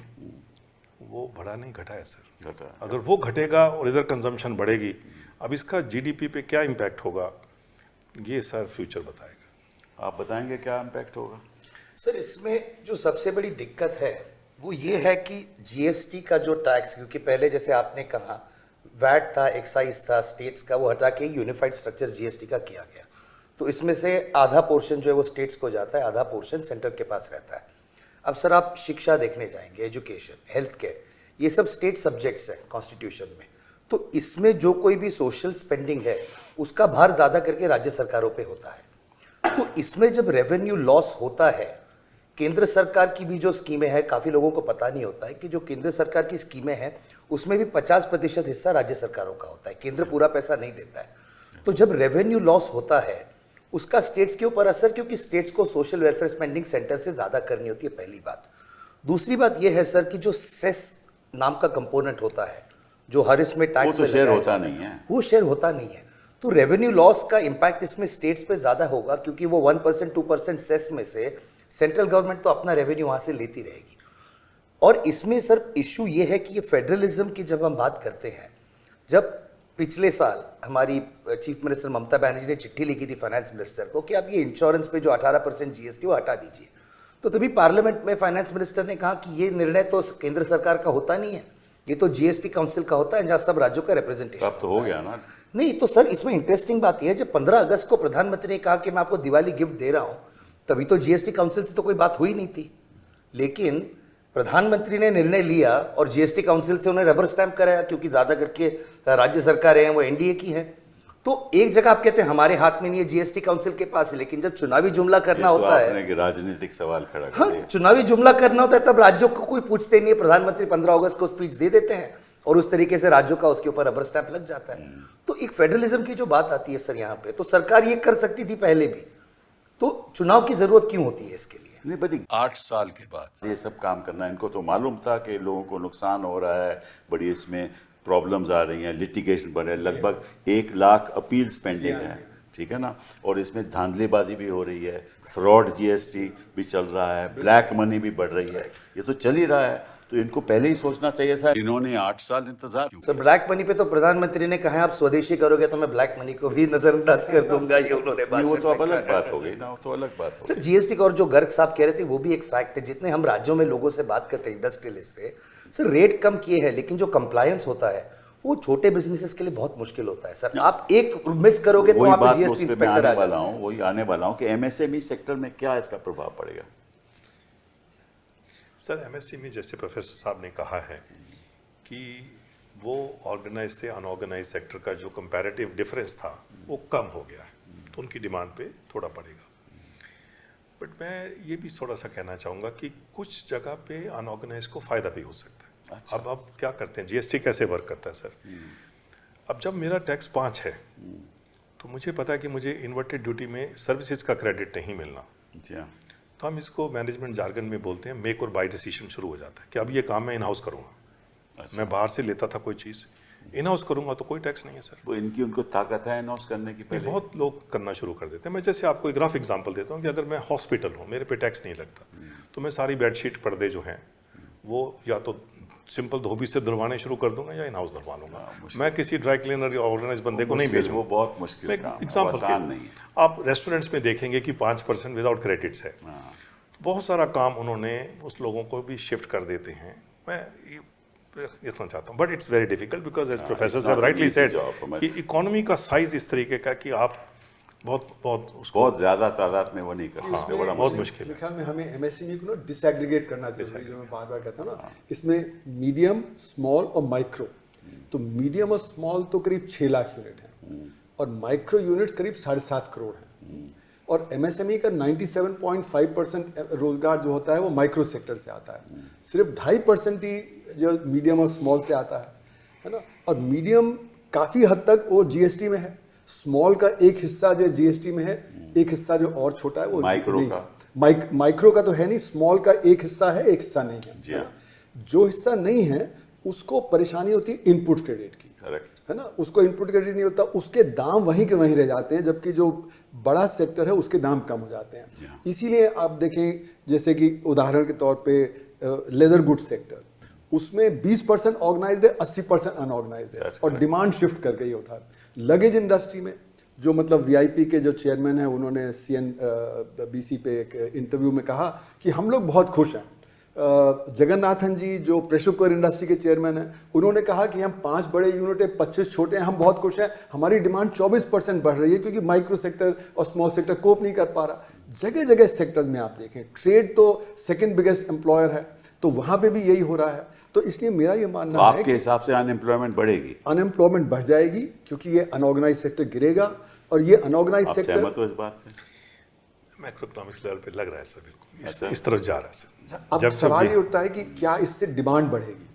वो बढ़ा नहीं, घटा है सर। घटा। अगर वो घटेगा और इधर कंजम्पशन बढ़ेगी, अब इसका जीडीपी पे क्या इम्पैक्ट होगा ये सर फ्यूचर बताएगा। आप बताएंगे क्या इम्पैक्ट होगा? सर इसमें जो सबसे बड़ी दिक्कत है वो ये है कि जीएसटी का जो टैक्स, क्योंकि पहले जैसे आपने कहा वैट था, एक्साइज था स्टेट्स का, वो हटा के यूनिफाइड स्ट्रक्चर जीएसटी का किया गया। तो इसमें से आधा पोर्शन जो है वो स्टेट्स को जाता है, आधा पोर्शन सेंटर के पास रहता है। अब सर आप शिक्षा देखने जाएंगे, एजुकेशन, हेल्थ केयर, ये सब स्टेट सब्जेक्ट्स हैं कॉन्स्टिट्यूशन में। तो इसमें जो कोई भी सोशल स्पेंडिंग है उसका भार ज़्यादा करके राज्य सरकारों पे होता है। तो इसमें जब रेवेन्यू लॉस होता है, केंद्र सरकार की भी जो स्कीमें हैं, काफ़ी लोगों को पता नहीं होता है कि जो केंद्र सरकार की स्कीमें हैं उसमें भी 50% हिस्सा राज्य सरकारों का होता है, केंद्र पूरा पैसा नहीं देता है। तो जब रेवेन्यू लॉस होता है उसका स्टेट्स के ऊपर असर, क्योंकि स्टेट्स को सोशल वेलफेयर स्पेंडिंग सेंटर से ज़्यादा करनी होती है, पहली बात। दूसरी बात यह है सर कि जो सेस नाम का कंपोनेंट होता है जो हर इसमें टैक्स वो तो शेयर होता नहीं है, वो शेयर होता नहीं है। तो रेवेन्यू लॉस का इंपैक्ट इसमें स्टेट्स पे ज़्यादा होगा, क्योंकि वो 1% 2% सेस में से सेंट्रल गवर्नमेंट तो अपना रेवेन्यू वहाँ से लेती रहेगी। और इसमें सर इशू ये है कि ये फेडरलिज्म की जब हम बात करते हैं, जब पिछले साल हमारी चीफ मिनिस्टर ममता बनर्जी ने चिट्ठी लिखी थी फाइनेंस मिनिस्टर को कि आप ये इंश्योरेंस पे जो 18% जीएसटी वो हटा दीजिए, तो तभी पार्लियामेंट में फाइनेंस मिनिस्टर ने कहा कि ये निर्णय तो केंद्र सरकार का होता नहीं है, ये तो जीएसटी काउंसिल का होता है जहाँ सब राज्यों का रिप्रेजेंटेशन। अब तो हो गया ना। नहीं तो सर इसमें इंटरेस्टिंग बात यह है, जब 15 अगस्त को प्रधानमंत्री ने कहा कि मैं आपको दिवाली गिफ्ट दे रहा हूं, तभी तो जीएसटी काउंसिल से तो कोई बात हुई नहीं थी। लेकिन प्रधानमंत्री ने निर्णय लिया और जीएसटी काउंसिल से उन्हें रबर स्टैंप कराया, क्योंकि ज्यादा करके राज्य सरकारें हैं वो एनडीए की हैं। तो एक जगह आप कहते हैं हमारे हाथ में नहीं है, जीएसटी काउंसिल के पास है, लेकिन जब चुनावी जुमला करना तो होता है, कि राजनीतिक सवाल खड़ा कर हाँ, दिया। चुनावी जुमला करना होता है तब राज्यों को कोई पूछते नहीं है। प्रधानमंत्री 15 अगस्त को स्पीच दे देते हैं और उस तरीके से राज्यों का उसके ऊपर रबर स्टैंप लग जाता है। तो एक फेडरलिज्म की जो बात आती है सर यहाँ पे, तो सरकार ये कर सकती थी पहले भी, तो चुनाव की जरूरत क्यों होती है इसके लिए? नहीं बड़ी 8 साल के बाद ये सब काम करना, इनको तो मालूम था कि लोगों को नुकसान हो रहा है, बड़ी इसमें प्रॉब्लम्स आ रही हैं, लिटिगेशन बढ़ रहा है, लगभग 1 लाख अपील्स पेंडिंग है, ठीक है ना। और इसमें धांधलीबाजी भी हो रही है, फ्रॉड जीएसटी भी चल रहा है, ब्लैक मनी भी बढ़ रही है, ये तो चल ही रहा है। तो इनको पहले ही सोचना चाहिए था। इन्होंने 8 साल इंतजार क्यों? सर ब्लैक मनी पे तो प्रधानमंत्री ने कहा आप स्वदेशी करोगे तो मैं ब्लैक मनी को भी नजरअंदाज कर दूंगा, ये उन्होंने नहीं, वो तो अब भाषण में अलग कहा। बात हो गई ना, वो तो अलग बात हो सर जीएसटी का और जो गर्ग साहब कह रहे थे वो भी एक फैक्ट है। जितने हम राज्यों में लोगों से बात करते हैं इंडस्ट्रियलिस्ट से, सर रेट कम किए हैं, लेकिन जो कंप्लायंस होता है वो छोटे बिजनेसेस के लिए बहुत मुश्किल होता है। सर आप एक मिस करोगे तो वही वहाँ पे बात जीएसटी उस पे मैं इंस्पेक्टर आने आ वाला जाएगा। हूँ, वही आने वाला हूँ कि एमएसएमई सेक्टर में क्या इसका प्रभाव पड़ेगा। सर एमएसएमई जैसे प्रोफेसर साहब ने कहा है कि वो ऑर्गेनाइज से अनऑर्गेनाइज सेक्टर का जो कंपैरेटिव डिफरेंस था वो कम हो गया है, तो उनकी डिमांड पे थोड़ा पड़ेगा। बट मैं ये भी थोड़ा सा कहना चाहूँगा कि कुछ जगह पे अनऑर्गेनाइज को फ़ायदा भी हो सकता है। अच्छा। अब क्या करते हैं, जीएसटी कैसे वर्क करता है सर? अब जब मेरा टैक्स 5 है तो मुझे पता है कि मुझे इन्वर्टेड ड्यूटी में सर्विसेज का क्रेडिट नहीं मिलना, जी हाँ, तो हम इसको मैनेजमेंट जार्गन में बोलते हैं मेक और बाय डिसीजन शुरू हो जाता है कि अब ये काम मैं इन हाउस करूँगा। अच्छा। मैं बाहर से लेता था कोई चीज़, इन हाउस करूँगा तो कोई टैक्स नहीं है सर। वो इनकी उनको ताकत है अनाउंस करने की पहले। बहुत लोग करना शुरू कर देते हैं। मैं जैसे आपको एक रफ एग्जांपल देता हूँ कि अगर मैं हॉस्पिटल हूँ, मेरे पे टैक्स नहीं लगता, तो मैं सारी बेडशीट पर्दे जो हैं वो या तो सिंपल धोबी से धुलवाने शुरू कर दूंगा या इन हाउस धुलवा लूंगा। मैं किसी ड्राई क्लीनर या ऑर्गेनाइज बंदे को नहीं भेजूंगा। वो बहुत मुश्किल काम है, वो एग्जाम्पल आसान नहीं है। आप रेस्टोरेंट्स में देखेंगे कि 5% विदाउट क्रेडिट्स है। बहुत सारा काम उन्होंने उस लोगों को भी शिफ्ट कर देते हैं। मैं ये देखना चाहता हूँ, but it's very difficult because as professor have rightly said कि इकोनॉमी का साइज इस तरीके का कि आप बहुत ज्यादा तादाद में वो नहीं कर सकते, हाँ, बड़ा बहुत मुश्किल। मुश्किल है। मेरे ख्याल में हमें एमएसएमई को ना डिसएग्रीगेट करना चाहिए, जो मैं बार बार कहता हूँ ना, इसमें मीडियम, स्मॉल और माइक्रो। तो मीडियम और स्मॉल तो करीब 6 लाख यूनिट है, और माइक्रो यूनिट करीब 7.5 करोड़ हैं। और एमएसएमई का 97.5% रोजगार जो होता है वो माइक्रो सेक्टर से आता है, सिर्फ 2.5% ही जो मीडियम और स्मॉल से आता है ना। और मीडियम काफ़ी हद तक वो जीएसटी में है, स्मॉल का एक हिस्सा जो जीएसटी में है, एक हिस्सा जो और छोटा है वो माइक्रो नहीं। का माइक्रो का तो है नहीं, स्मॉल का एक हिस्सा है, एक हिस्सा नहीं है, जी है हाँ। ना? जो हिस्सा नहीं है उसको परेशानी होती है इनपुट क्रेडिट की, करेक्ट है ना। उसको इनपुट क्रेडिट नहीं होता, उसके दाम वहीं के वहीं रह जाते हैं, जबकि जो बड़ा सेक्टर है उसके दाम कम हो जाते हैं। इसीलिए आप देखें, जैसे कि उदाहरण के तौर पे लेदर गुड सेक्टर, उसमें 20% ऑर्गेनाइज्ड है, 80% अनऑर्गेनाइज्ड है, और डिमांड शिफ्ट कर गई होता है। लगेज इंडस्ट्री में जो मतलब वीआईपी के जो चेयरमैन हैं, उन्होंने CNBC पे एक इंटरव्यू में कहा कि हम लोग बहुत खुश हैं। जगन्नाथन जी जो प्रेशर कुकर इंडस्ट्री के चेयरमैन हैं, उन्होंने कहा कि हम 5 बड़े यूनिट है, 25 छोटे हैं, हम बहुत खुश हैं, हमारी डिमांड 24% बढ़ रही है, क्योंकि माइक्रो सेक्टर और स्मॉल सेक्टर कोप नहीं कर पा रहा। जगह जगह सेक्टर्स में आप देखें, ट्रेड तो सेकंड बिगेस्ट एम्प्लॉयर है, तो वहां पे भी यही हो रहा है। तो इसलिए मेरा ये मानना है आपके हिसाब से अनएम्प्लॉयमेंट बढ़ेगी, अनएम्प्लॉयमेंट बढ़ जाएगी, क्योंकि ये अनऑर्गेनाइज सेक्टर गिरेगा, और ये अनऑर्गेनाइज आप सेक्टर सहमत हो इस बात से? मैक्रो इकोनॉमिक्स लेवल पे लग रहा है सर, बिल्कुल अच्छा। इस तरफ जा रहा है सर। अब सवाल ये उठता है कि क्या इससे डिमांड बढ़ेगी।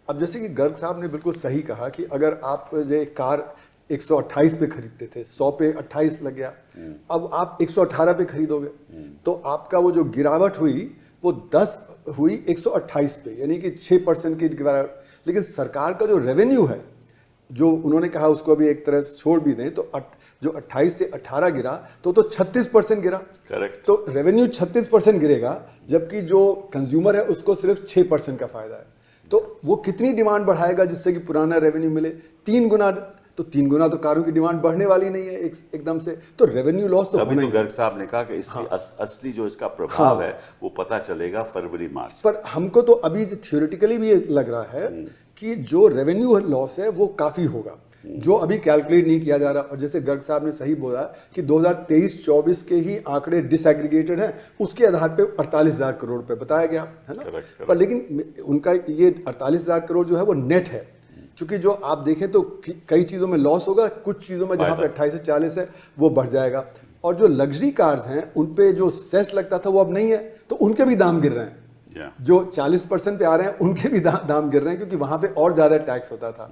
अब जैसे कि गर्ग साहब ने बिल्कुल सही कहा कि अगर आप जो कार 128 पे खरीदते थे, 100 पे 28 लग गया, अब आप 118 पे खरीदोगे, तो आपका वो जो गिरावट हुई वो 10 हुई 128 पे, यानी कि 6% की गिरावट। लेकिन सरकार का जो रेवेन्यू है, जो उन्होंने कहा उसको अभी एक तरह से छोड़ भी दें, तो जो 28 से 18 गिरा तो 36% गिरा। करेक्ट। तो रेवेन्यू 36% गिरेगा, जबकि जो कंज्यूमर है उसको सिर्फ 6% का फायदा है। तो वो कितनी डिमांड बढ़ाएगा जिससे कि पुराना रेवेन्यू मिले? 3 गुना। तो 3 गुना तो कारों की डिमांड बढ़ने वाली नहीं है एकदम से, तो रेवेन्यू लॉस तो अभी होना तो ही। गर्ग साहब ने कहा कि इसकी असली जो इसका प्रभाव है वो पता चलेगा फरवरी मार्च। पर हमको तो अभी थियोरेटिकली भी ये लग रहा है कि जो रेवेन्यू लॉस है वो काफ़ी होगा, जो अभी कैलकुलेट नहीं किया जा रहा। और जैसे गर्ग साहब ने सही बोला कि 2023-24 के ही आंकड़े डिसएग्रीगेटेड हैं, उसके आधार पे 48,000 करोड़ रुपए बताया गया है ना। Correct. पर लेकिन उनका ये 48,000 करोड़ जो है वो नेट है, क्योंकि जो आप देखें तो कई चीज़ों में लॉस होगा, कुछ चीज़ों में जहाँ पे 28 से 40 है वो बढ़ जाएगा। और जो लग्जरी कार्स हैं उन पे जो सेस लगता था वो अब नहीं है, तो उनके भी दाम गिर रहे हैं। जो 40% पे आ रहे हैं उनके भी दाम गिर रहे हैं, क्योंकि वहां पे और ज्यादा टैक्स होता था।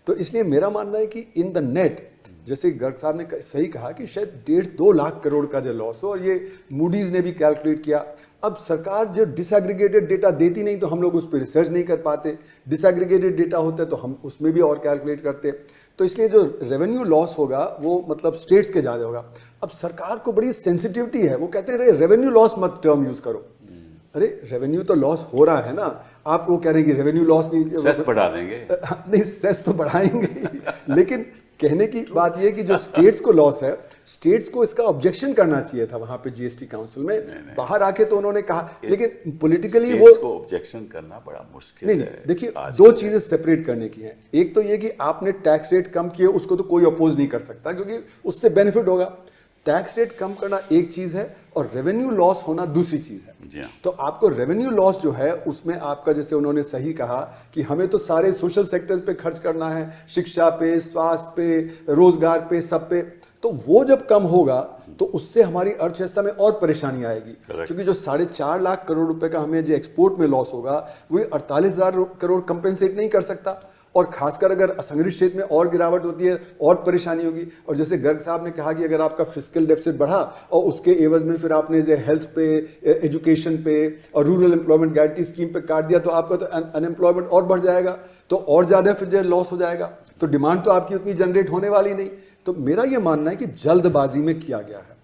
तो इसलिए मेरा मानना है कि इन द नेट, जैसे गर्ग साहब ने सही कहा कि शायद 1.5-2 लाख करोड़ का जो लॉस हो, और ये मूडीज ने भी कैलकुलेट किया। अब सरकार जो डिसएग्रीगेटेड डेटा देती नहीं तो हम लोग उस पर रिसर्च नहीं कर पाते, डिसएग्रीगेटेड डेटा होता है तो हम उसमें भी और कैलकुलेट करते। तो इसलिए जो रेवेन्यू लॉस होगा वो मतलब स्टेट्स के ज़्यादा होगा। अब सरकार को बड़ी सेंसिटिविटी है, वो कहते हैं रेवेन्यू लॉस मत टर्म यूज करो। अरे रेवेन्यू तो लॉस हो रहा है ना, आप वो कह रहे हैं कि रेवेन्यू लॉस नहीं, सेस बढ़ा देंगे। नहीं, सेस तो बढ़ाएंगे ही, लेकिन कहने की बात यह कि जो स्टेट्स को लॉस है, स्टेट्स को इसका ऑब्जेक्शन करना चाहिए था वहां पे जीएसटी काउंसिल में। नहीं। बाहर आके तो उन्होंने कहा, लेकिन पॉलिटिकली वो को ऑब्जेक्शन करना बड़ा मुश्किल नहीं, है। देखिए 2 चीजें सेपरेट करने की हैं। एक तो ये कि आपने टैक्स रेट कम किए, उसको तो कोई अपोज नहीं कर सकता, क्योंकि उससे बेनिफिट होगा। टैक्स रेट कम करना एक चीज है और रेवेन्यू लॉस होना दूसरी चीज है। तो आपको रेवेन्यू लॉस जो है उसमें आपका, जैसे उन्होंने सही कहा कि हमें तो सारे सोशल सेक्टर्स पे खर्च करना है, शिक्षा पे, स्वास्थ्य पे, रोजगार पे, सब पे। तो वो जब कम होगा तो उससे हमारी अर्थव्यवस्था में और परेशानी आएगी, क्योंकि जो 4.5 लाख करोड़ रुपए का हमें जो एक्सपोर्ट में लॉस होगा वो 48,000 करोड़ कंपेंसेट नहीं कर सकता। और खासकर अगर असंगठित क्षेत्र में और गिरावट होती है और परेशानी होगी। और जैसे गर्ग साहब ने कहा कि अगर आपका फिस्कल डेफिसिट बढ़ा और उसके एवज में फिर आपने जो हेल्थ पे, एजुकेशन पे और रूरल एम्प्लॉयमेंट गारंटी स्कीम पे काट दिया, तो आपका तो अनएम्प्लॉयमेंट और बढ़ जाएगा, तो और ज़्यादा फिर जो लॉस हो जाएगा, तो डिमांड तो आपकी उतनी जनरेट होने वाली नहीं। तो मेरा ये मानना है कि जल्दबाजी में किया गया है,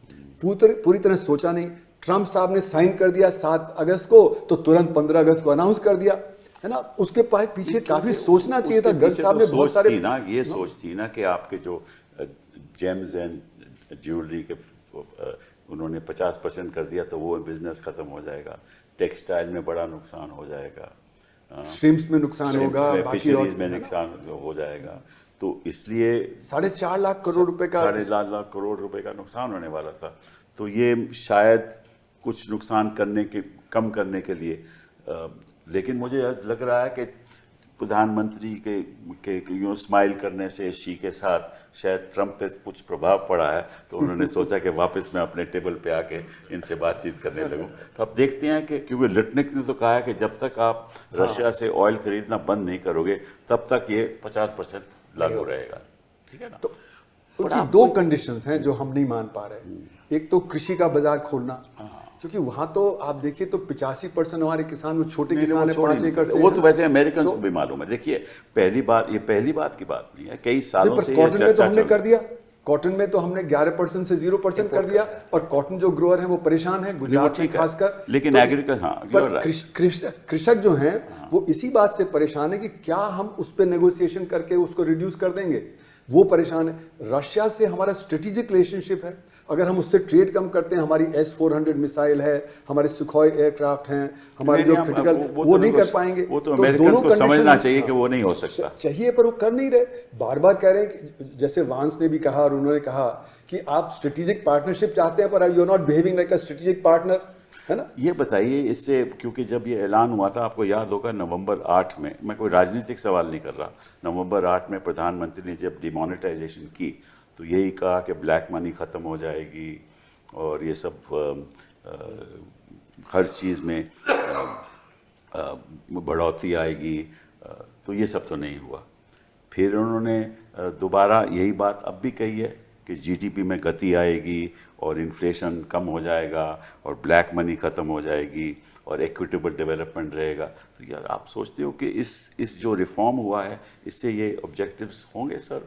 पूरी तरह सोचा नहीं। ट्रंप साहब ने साइन कर दिया 7 अगस्त को, तो तुरंत 15 अगस्त को अनाउंस कर दिया, है ना। उसके पीछे काफी सोचना चाहिए था। गर्ग साहब ने बहुत सारे ये सोच थी ना कि आपके जो जेम्स एंड ज्वेलरी के उन्होंने 50% कर दिया, तो वो बिजनेस खत्म हो जाएगा, टेक्सटाइल में बड़ा नुकसान हो जाएगा, श्रिम्प्स में नुकसान होगा, फिशरीज में नुकसान हो जाएगा। तो इसलिए 4.5 लाख करोड़ रुपए का 4.5 लाख करोड़ रुपए का नुकसान होने वाला था। तो ये शायद कुछ नुकसान कम करने के लिए, लेकिन मुझे लग रहा है कि प्रधानमंत्री के स्माइल करने से शी के साथ शायद ट्रम्प पे कुछ प्रभाव पड़ा है, तो उन्होंने सोचा कि वापस मैं अपने टेबल पे आके इनसे बातचीत करने लगूं। तो अब देखते हैं कि क्योंकि लिटनिक ने तो कहा है कि जब तक आप रशिया से ऑयल खरीदना बंद नहीं करोगे तब तक ये 50% लागू रहेगा, ठीक है ना। तो उनकी दो कंडीशंस हैं जो हम नहीं मान पा रहे। एक तो कृषि का बाजार खोलना, क्योंकि वहां तो आप देखिए तो 85% हमारे किसान वो छोटे किसान है, 5 एकड़ से। वो तो वैसे अमेरिकन को भी मालूम है। देखिए पहली बात की बात नहीं है, कई सालों से कॉटन में तो हमने कर दिया, कॉटन में तो हमने 11% से 0% कर दिया, और कॉटन जो ग्रोअर है वो परेशान है, गुजरात में खासकर। लेकिन तो एग्रीकल्चर कृषक जो हैं वो इसी बात से परेशान है कि क्या हम उस पर नेगोशिएशन करके उसको रिड्यूस कर देंगे, वो परेशान है। रशिया से हमारा स्ट्रेटेजिक रिलेशनशिप है, अगर हम उससे ट्रेड कम करते हैं, हमारी S-400 मिसाइल है, हमारे सुखोई एयरक्राफ्ट हैं, हमारे जो क्रिटिकल वो नहीं कर पाएंगे। वो तो अमेरिकन को समझना चाहिए कि वो नहीं हो सकता चाहिए, पर वो कर नहीं रहे। बार बार कह रहे हैं कि जैसे वांस ने भी कहा और उन्होंने कहा कि आप स्ट्रेटेजिक पार्टनरशिप चाहते हैं पर you are not behaving like a strategic partner, है ना। ये बताइए इससे, क्योंकि जब ये ऐलान हुआ था आपको याद होगा नवंबर 8 में, मैं कोई राजनीतिक सवाल नहीं कर रहा, नवंबर 8 में प्रधानमंत्री ने जब डिमोनेटाइजेशन की तो यही कहा कि ब्लैक मनी ख़त्म हो जाएगी और ये सब हर चीज़ में बढ़ोतरी आएगी, तो ये सब तो नहीं हुआ। फिर उन्होंने दोबारा यही बात अब भी कही है कि जीडीपी में गति आएगी और इन्फ्लेशन कम हो जाएगा और ब्लैक मनी ख़त्म हो जाएगी और इक्विटेबल डेवलपमेंट रहेगा। तो यार आप सोचते हो कि इस जो रिफॉर्म हुआ है इससे ये ऑब्जेक्टिव्स होंगे सर?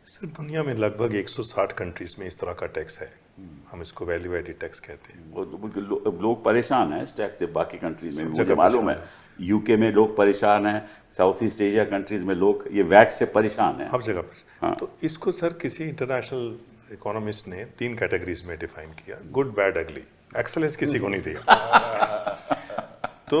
सर दुनिया में लगभग 160 कंट्रीज में इस तरह का टैक्स है, हम इसको वैल्यू एडेड टैक्स कहते हैं। लोग परेशान हैं इस टैक्स से, बाकी कंट्रीज में मुझे मालूम है, यूके में लोग परेशान हैं, साउथ ईस्ट एशिया कंट्रीज में लोग ये वैट से परेशान हैं, हर जगह पर। हाँ। तो इसको सर किसी इंटरनेशनल इकोनॉमिस्ट ने 3 कैटेगरीज में डिफाइन किया, गुड बैड अगली। एक्सेलेंस किसी को नहीं दिया। तो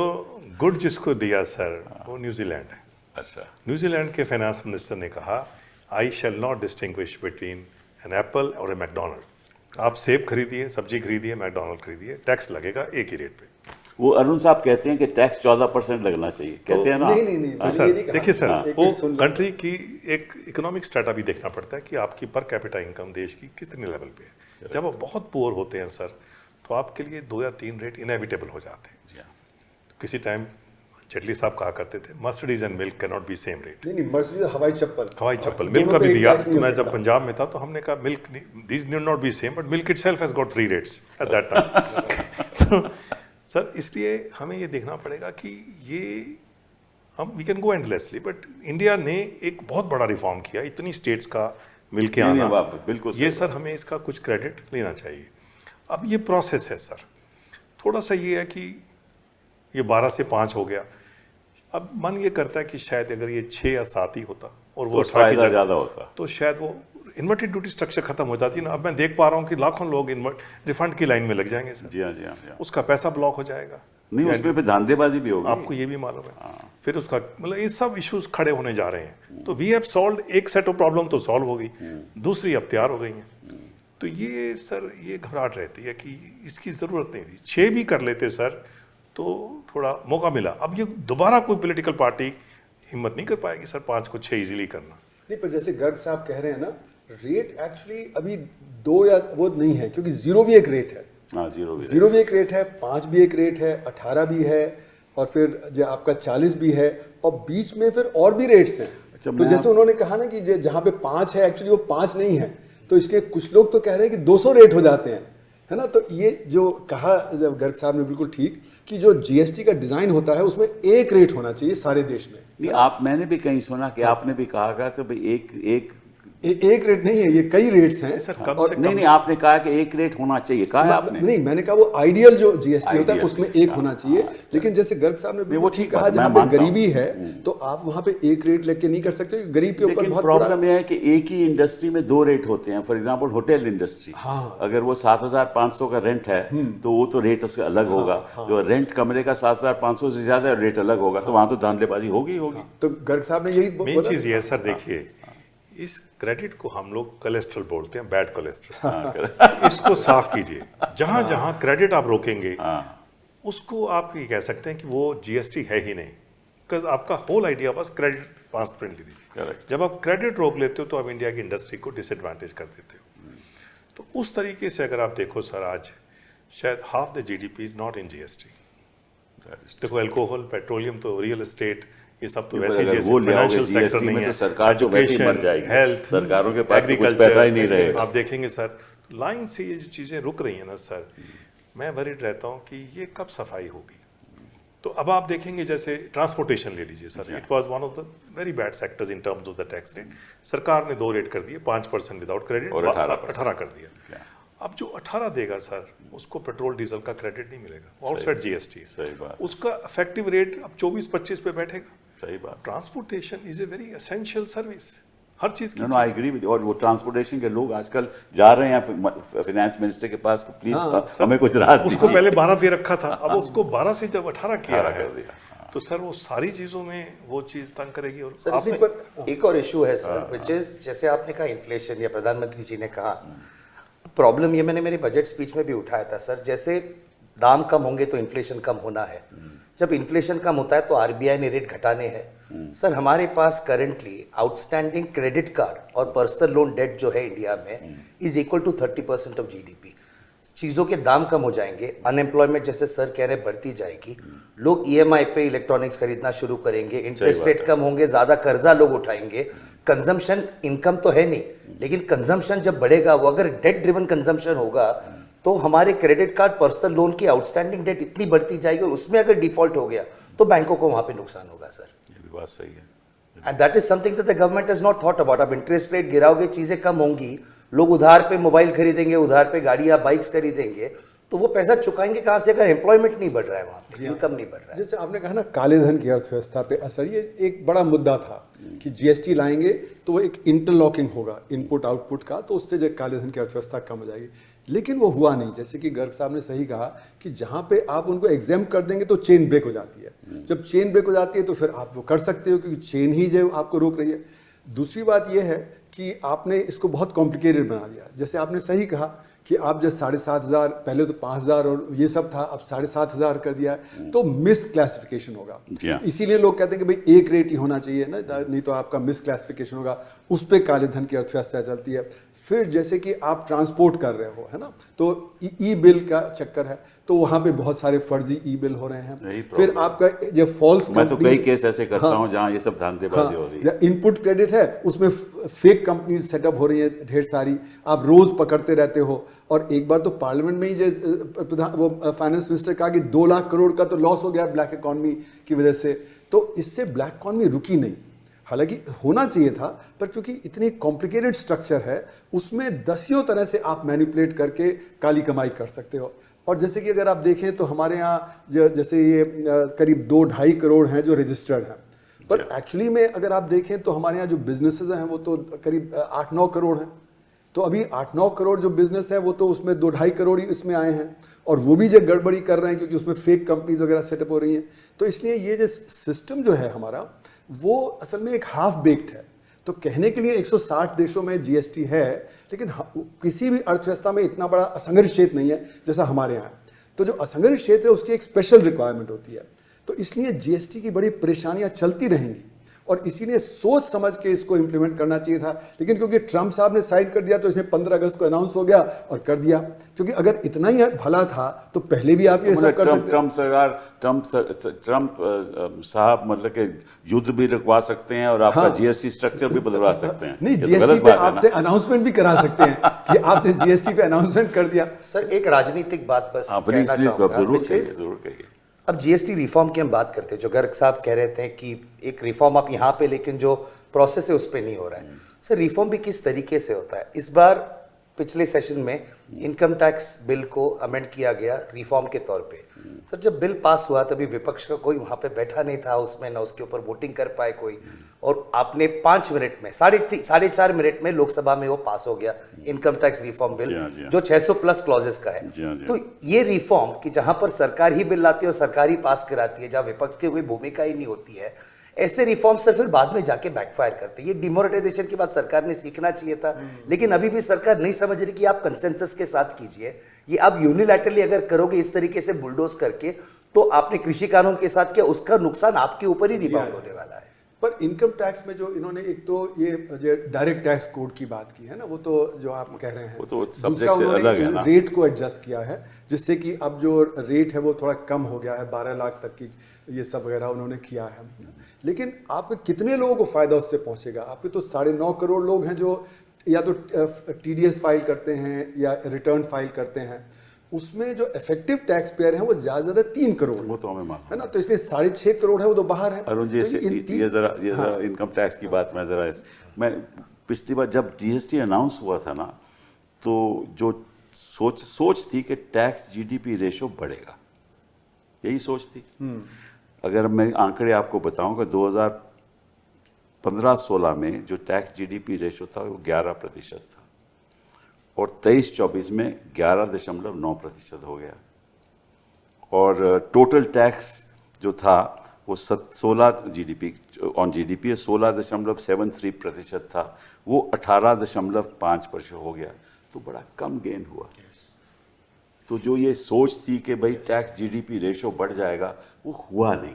गुड जिसको दिया सर वो न्यूजीलैंड है। अच्छा। न्यूजीलैंड के फाइनेंस मिनिस्टर ने कहा I shall not distinguish between an apple और ए मैकडोनल्ड। आप सेब खरीदिए, सब्जी खरीदिए, मैकडोनल्ड खरीदिए, टैक्स लगेगा एक ही रेट पे। वो अरुण साहब कहते हैं कि टैक्स 14% लगना चाहिए, कहते हैं ना। नहीं सर देखिए सर, वो कंट्री की एक इकोनॉमिक स्टेटा भी देखना पड़ता है कि आपकी पर कैपिटा इनकम देश की कितने लेवल पे है। जब आप बहुत पुअर होते हैं सर तो आपके लिए 2 या 3 रेट इनएविटेबल हो जाते हैं। किसी टाइम जेटली साहब कहा करते थे Mercedes and milk can not be same rate. नहीं मर्सिडीज हवाई चप्पल मिल्क का भी दिया। तो मैं जब पंजाब में था तो हमने कहा milk these need not be same, but milk itself has got 3 rates at that time. तो सर इसलिए हमें ये देखना पड़ेगा कि ये हम we can go endlessly, but India ने एक बहुत बड़ा रिफॉर्म किया, इतनी स्टेट्स का मिलके आना, बिल्कुल ये सर हमें इसका कुछ क्रेडिट लेना चाहिए। अब ये प्रोसेस है सर, थोड़ा सा ये है कि ये 12 से 5 हो गया। अब मन ये करता है कि शायद अगर ये 6 या 7 ही होता और वो तो फायदा ज़्यादा होता तो शायद वो इन्वर्टेड ड्यूटी स्ट्रक्चर खत्म हो जाती ना। अब मैं देख पा रहा हूँ कि लाखों लोग रिफंड की लाइन में लग जाएंगे सर। जी हाँ, जी हाँ, जी हाँ। उसका पैसा ब्लॉक हो जाएगा। नहीं, उसमें फिर धांधेबाजी भी होगी, आपको ये भी मालूम है। फिर उसका मतलब ये सब इश्यूज खड़े होने जा रहे हैं। तो वी हैव सॉल्व एक सेट ऑफ प्रॉब्लम तो सॉल्व हो गई, दूसरी अब तैयार हो गई है। तो ये सर ये घबराहट रहती है कि इसकी जरूरत नहीं थी। 6 भी कर लेते सर तो थोड़ा मौका मिला। अब ये दोबारा कोई पॉलिटिकल पार्टी हिम्मत नहीं कर पाएगी सर 5 को 6 इजीली करना। नहीं, पर जैसे गर्ग साहब कह रहे हैं ना, रेट एक्चुअली अभी 2 या वो नहीं है, क्योंकि 0 भी एक रेट है। हाँ, 0 भी एक रेट है, 5 भी एक रेट है, 18 भी है, और फिर जो आपका 40 भी है, और बीच में फिर और भी रेट्स हैं। अच्छा, तो जैसे उन्होंने कहा ना कि जहाँ पे 5 है एक्चुअली वो 5 नहीं है, तो इसलिए कुछ लोग तो कह रहे हैं कि 200 रेट हो जाते हैं, है ना। तो ये जो कहा जब गर्ग साहब ने बिल्कुल ठीक कि जो जीएसटी का डिजाइन होता है उसमें एक रेट होना चाहिए सारे देश में। नहीं, मैंने भी कहीं सुना कि आपने भी कहा तो भाई एक रेट नहीं है, ये कई रेट्स हैं सर। और नहीं, आपने कहा कि एक रेट होना चाहिए, कहा है आपने। नहीं, मैंने कहा वो आइडियल जो जीएसटी होता है उसमें एक होना चाहिए। लेकिन जैसे गर्ग साहब ने वो ठीक कहा, जहाँ पे गरीबी है तो आप वहाँ पे एक रेट लेके नहीं कर सकते, गरीब के ऊपर बहुत प्रॉब्लम यह है कि एक ही इंडस्ट्री में 2 रेट होते हैं। फॉर एग्जांपल होटल इंडस्ट्री, अगर वो 7,500 का रेंट है तो वो तो रेट उसका अलग होगा। जो रेंट कमरे का 7,500 से ज्यादा रेट अलग होगा, तो वहाँ तो धांधलेबाजी होगी। तो गर्ग साहब ने यही मेन चीज ये है सर, देखिए इस क्रेडिट को हम लोग कोलेस्ट्रॉल बोलते हैं, बैड कोलेस्ट्रॉल। इसको साफ कीजिए। जहां जहां क्रेडिट आप रोकेंगे उसको आप ये कह सकते हैं कि वो जीएसटी है ही नहीं, बिकॉज आपका होल आइडिया बस क्रेडिट ट्रांसपेरेंटली दीजिए। Correct. जब आप क्रेडिट रोक लेते हो तो आप इंडिया की इंडस्ट्री को डिसएडवांटेज कर देते हो। तो उस तरीके से अगर आप देखो सर, आज शायद half the GDP is not in GST. देखो अल्कोहल, पेट्रोलियम, तो रियल एस्टेट, ये सब तो वैसे अगर वो ले आओगे फाइनेंशियल सेक्टर GST में नहीं तो है। सरकार तो वैसे ही मर जाएगी। हेल्थ, सरकारों के पास तो कुछ पैसा ही नहीं रहेगा। आप देखेंगे सर, लाइन से ये जो चीजें रुक रही है ना सर, मैं वरीड रहता हूँ कि ये कब सफाई होगी। तो अब आप देखेंगे जैसे ट्रांसपोर्टेशन ले लीजिए sir, it was one of the very bad sectors in terms of the tax rate. सरकार ने 2 रेट कर दिए, 5% विदाउट क्रेडिट और 18 कर दिया। अब जो 18 देगा सर, उसको पेट्रोल डीजल का क्रेडिट नहीं मिलेगा, आउटसाइड जीएसटी। सही बात। उसका इफेक्टिव रेट अब 24-25 पे बैठेगा। सही बात। Transportation is a very essential service, हर चीज की। No I agree with. और वो ट्रांसपोर्टेशन के लोग आजकल जा रहे हैं फाइनेंस मिनिस्टर के पास कि प्लीज हमें कुछ राहत उसको दीजिए। पहले 12 दे रखा था, अब उसको 12 से जब 18 किया 18 है, कर दिया। तो सर वो सारी चीजों में वो चीज तंग करेगी। और सर इसी पर एक और इशू है सर, विच इज जैसे आपने कहा इन्फ्लेशन, या प्रधानमंत्री जी ने कहा, प्रॉब्लम ये मैंने मेरी बजट स्पीच में भी उठाया था सर, जैसे दाम कम होंगे तो इन्फ्लेशन कम होना है। जब इन्फ्लेशन कम होता है तो आरबीआई ने रेट घटाने हैं। सर हमारे पास करंटली आउटस्टैंडिंग क्रेडिट कार्ड और पर्सनल लोन डेट जो है इंडिया में is equal to 30% of GDP. चीज़ों के दाम कम हो जाएंगे, अनएम्प्लॉयमेंट जैसे सर कह रहे बढ़ती जाएगी, लोग ईएमआई पे इलेक्ट्रॉनिक्स खरीदना शुरू करेंगे, इंटरेस्ट रेट कम होंगे, ज़्यादा कर्जा लोग उठाएंगे, कंजम्पशन इनकम तो है नहीं, लेकिन कंजम्पशन जब बढ़ेगा, वो अगर डेट ड्रिवन कंजम्पशन होगा तो हमारे क्रेडिट कार्ड, पर्सनल लोन की आउटस्टैंडिंग डेट इतनी बढ़ती जाएगी और उसमें अगर डिफॉल्ट हो गया तो बैंकों को वहां पे नुकसान होगा सर। ये भी बात सही है। And that is something that the government has not thought about. अब इंटरेस्ट रेट गिराओगे, चीजें कम होंगी, लोग उधार पे मोबाइल खरीदेंगे, उधार पे गाड़ियां, बाइक्स खरीदेंगे, तो वो पैसा चुकाएंगे कहां से अगर एम्प्लॉयमेंट नहीं बढ़ रहा है, वहां पे इनकम नहीं बढ़ रहा है। जैसे आपने कहा ना काले धन की अर्थव्यवस्था पे असर, ये एक बड़ा मुद्दा था कि जीएसटी लाएंगे तो वो एक इंटरलॉकिंग होगा इनपुट आउटपुट का, तो उससे जो काले धन की अर्थव्यवस्था कम हो जाएगी। लेकिन वो हुआ नहीं। जैसे कि गर्ग साहब ने सही कहा कि जहां पे आप उनको एग्जाम कर देंगे तो चेन ब्रेक हो जाती है। जब चेन ब्रेक हो जाती है तो फिर आप वो कर सकते हो, क्योंकि चेन ही जो आपको रोक रही है। दूसरी बात यह है कि आपने इसको बहुत कॉम्प्लिकेटेड बना दिया। जैसे आपने सही कहा कि आप जब 7,500, पहले तो 5,000 और ये सब था, अब 7,500 कर दिया है, तो मिस क्लासिफिकेशन होगा। इसीलिए लोग कहते हैं कि भाई एक रेट ही होना चाहिए ना, नहीं तो आपका मिस क्लासिफिकेशन होगा, उस पर काले धन की अर्थव्यवस्था चलती है। फिर जैसे कि आप ट्रांसपोर्ट कर रहे हो, है ना, तो ई बिल का चक्कर है, तो वहाँ पे बहुत सारे फर्जी ई बिल हो रहे हैं। फिर आपका जो फॉल्स, मैं तो कई केस ऐसे करता हूँ जहाँ ये सब धांधलेबाजी हो रही है। इनपुट क्रेडिट है, उसमें फेक कंपनी सेटअप हो रही है ढेर सारी, आप रोज पकड़ते रहते हो। और एक बार तो पार्लियामेंट में ही जो वो फाइनेंस मिनिस्टर कहा कि 2 लाख करोड़ का तो लॉस हो गया ब्लैक इकॉनमी की वजह से। तो इससे ब्लैक इकॉनमी रुकी नहीं, हालांकि होना चाहिए था, पर क्योंकि इतनी कॉम्प्लिकेटेड स्ट्रक्चर है, उसमें दसियों तरह से आप मैनिपुलेट करके काली कमाई कर सकते हो। और जैसे कि अगर आप देखें तो हमारे यहाँ जैसे ये करीब 2-2.5 करोड़ हैं जो रजिस्टर्ड हैं, पर एक्चुअली में अगर आप देखें तो हमारे यहाँ जो बिजनेसेस हैं वो तो करीब 8-9 करोड़ हैं। तो अभी 8-9 करोड़ जो बिजनेस है वो तो उसमें 2-2.5 करोड़ ही इसमें आए हैं, और वो भी जो गड़बड़ी कर रहे हैं क्योंकि उसमें फेक कंपनीज वगैरह सेटअप हो रही हैं। तो इसलिए ये जो सिस्टम जो है हमारा, वो असल में एक हाफ बेक्ड है। तो कहने के लिए 160 देशों में जीएसटी है, लेकिन किसी भी अर्थव्यवस्था में इतना बड़ा असंगठित क्षेत्र नहीं है जैसा हमारे यहाँ। तो जो असंगठित क्षेत्र है उसकी एक स्पेशल रिक्वायरमेंट होती है। तो इसलिए जीएसटी की बड़ी परेशानियां चलती रहेंगी, और इसीलिए सोच समझ के इसको इम्प्लीमेंट करना चाहिए था। लेकिन क्योंकि ट्रंप साहब ने साइन कर दिया तो इसमें 15 अगस्त को अनाउंस हो गया और कर दिया। क्योंकि अगर इतना ही भला था तो पहले भी आप ये सब कर सकते। ट्रंप सरकार, ट्रंप साहब मतलब कि युद्ध भी रुकवा सकते हैं और आपका जीएसटी स्ट्रक्चर भी बदलवा सकते हैं। नहीं, जीएसटी पे आपसे अनाउंसमेंट भी करा सकते हैं कि आपने जीएसटी पे अनाउंसमेंट कर दिया। सर एक राजनीतिक बात बस कहना चाहूंगा, जरूर कहिए। अब जीएसटी रिफॉर्म की हम बात करते हैं, जो गर्ग साहब कह रहे थे कि एक रिफॉर्म आप यहाँ पे, लेकिन जो प्रोसेस है उस पर नहीं हो रहा है। सर रिफॉर्म भी किस तरीके से होता है? इस बार पिछले सेशन में इनकम टैक्स बिल को अमेंड किया गया रिफॉर्म के तौर पे। सर जब बिल पास हुआ तभी विपक्ष का कोई वहाँ पे बैठा नहीं था उसमें, ना उसके ऊपर वोटिंग कर पाए कोई, और आपने 5 मिनट में, 4.5 मिनट में लोकसभा में वो पास हो गया इनकम टैक्स रिफॉर्म बिल, जो 600+ क्लॉजेस का है। तो ये रिफॉर्म कि जहां पर सरकार ही बिल लाती है और सरकार ही पास कराती है, जहां विपक्ष की कोई भूमिका ही नहीं होती है, ऐसे रिफॉर्म सर फिर बाद में जाके बैकफायर करते हैं। ये डिमोनेटाइजेशन की बात सरकार ने सीखना चाहिए था, लेकिन अभी भी सरकार नहीं समझ रही कि आप कंसेंसस के साथ कीजिए। ये आप यूनिलैटरली अगर करोगे इस तरीके से बुलडोज करके, तो आपने कृषि कानून के साथ किया, उसका नुकसान आपके ऊपर ही रिबाउंड होने वाला है। पर इनकम टैक्स में जो इन्होंने एक तो ये जो डायरेक्ट टैक्स कोड की बात की है ना, वो तो जो आप कह रहे हैं, वो तो दूसरा सब्जेक्ट से उन्होंने अलग है ना। रेट को एडजस्ट किया है, जिससे कि अब जो रेट है वो थोड़ा कम हो गया है, 12 लाख तक की ये सब वगैरह उन्होंने किया है। लेकिन आपके कितने लोगों को फायदा उससे पहुंचेगा? आपके तो 9.5 करोड़ लोग हैं जो या तो TDS फाइल करते हैं या रिटर्न फाइल करते हैं, उसमें जो इफेक्टिव टैक्स पेयर हैं वो ज्यादा 3 करोड़ वो तो हमें मालूम है ना, तो इसलिए 6.5 करोड़ है वो तो बाहर है। अरुण जी, तो ये जरा इनकम टैक्स की बात मैं पिछली बार जब GST अनाउंस हुआ था ना, तो जो सोच थी कि टैक्स GDP रेशो बढ़ेगा, यही सोच थी। अगर मैं आंकड़े आपको बताऊं कि 2015-16 में जो टैक्स GDP रेशो था वो 11% था और 23-24 में 11.9% हो गया, और टोटल टैक्स जो था वो 16 GDP 16.73% था, वो 18.5% हो गया, तो बड़ा कम गेन हुआ। तो जो ये सोच थी कि भाई टैक्स GDP रेशो बढ़ जाएगा, वो हुआ नहीं।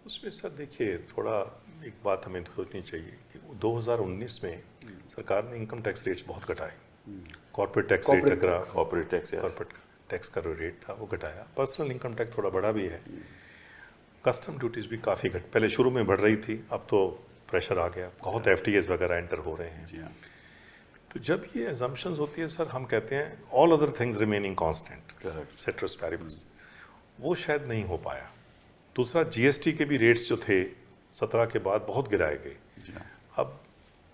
उसमें सर देखिए, थोड़ा एक बात हमें सोचनी चाहिए कि 2019 में सरकार ने इनकम टैक्स रेट्स बहुत घटाए। कॉर्पोरेट टैक्स रेट का कॉर्पोरेट टैक्स का जो रेट था वो घटाया। पर्सनल इनकम टैक्स थोड़ा बढ़ा भी है। कस्टम ड्यूटीज भी काफ़ी पहले शुरू में बढ़ रही थी, अब तो प्रेशर आ गया, बहुत FTAs वगैरह एंटर हो रहे हैं। जी हाँ। तो जब ये assumptions होती है सर, हम कहते हैं all other things remaining constant, citrus paribus, वो शायद नहीं हो पाया। दूसरा, GST के भी रेट्स जो थे 17 के बाद बहुत गिराए गए। अब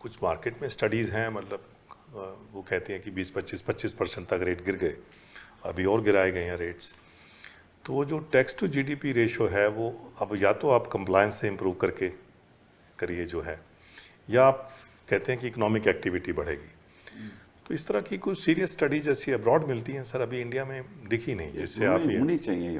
कुछ मार्केट में स्टडीज़ हैं, मतलब वो कहते हैं कि 20-25% तक रेट गिर गए, अभी और गिराए गए हैं रेट्स। तो वो जो टैक्स टू GDP रेशो है वो अब या तो आप कंप्लायंस से इम्प्रूव करके करिए जो है, या आप कहते हैं कि इकोनॉमिक एक्टिविटी बढ़ेगी। तो इस तरह की कुछ सीरियस स्टडी जैसी अब्रॉड मिलती हैं सर, अभी इंडिया में दिखी नहीं, जिससे आप होनी चाहिए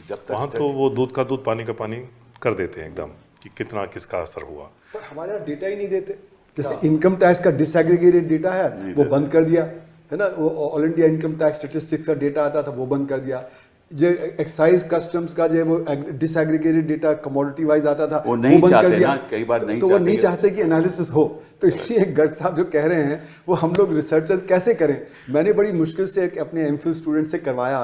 जब तक वहाँ तो वो दूध का दूध पानी का पानी कर देते हैं एकदम कि कितना किसका असर हुआ। पर हमारे यहाँ डेटा ही नहीं देते। जैसे इनकम टैक्स का डिसएग्रीगेटेड डेटा है वो बंद कर दिया है ना, वो all India income tax statistics का डेटा आता था वो बंद कर दिया। जो एक्साइज कस्टम्स का जो वो डिसएग्रीगेटेड डेटा कमोडिटी वाइज आता था वो नहीं बंद कर चाहते दिया। ना, कई बार नहीं तो वो चाहते नहीं चाहते कि एनालिसिस हो। तो इसलिए गर्ग साहब जो कह रहे हैं वो हम लोग रिसर्चर्स कैसे करें। मैंने बड़ी मुश्किल से अपने MPhil स्टूडेंट से करवाया,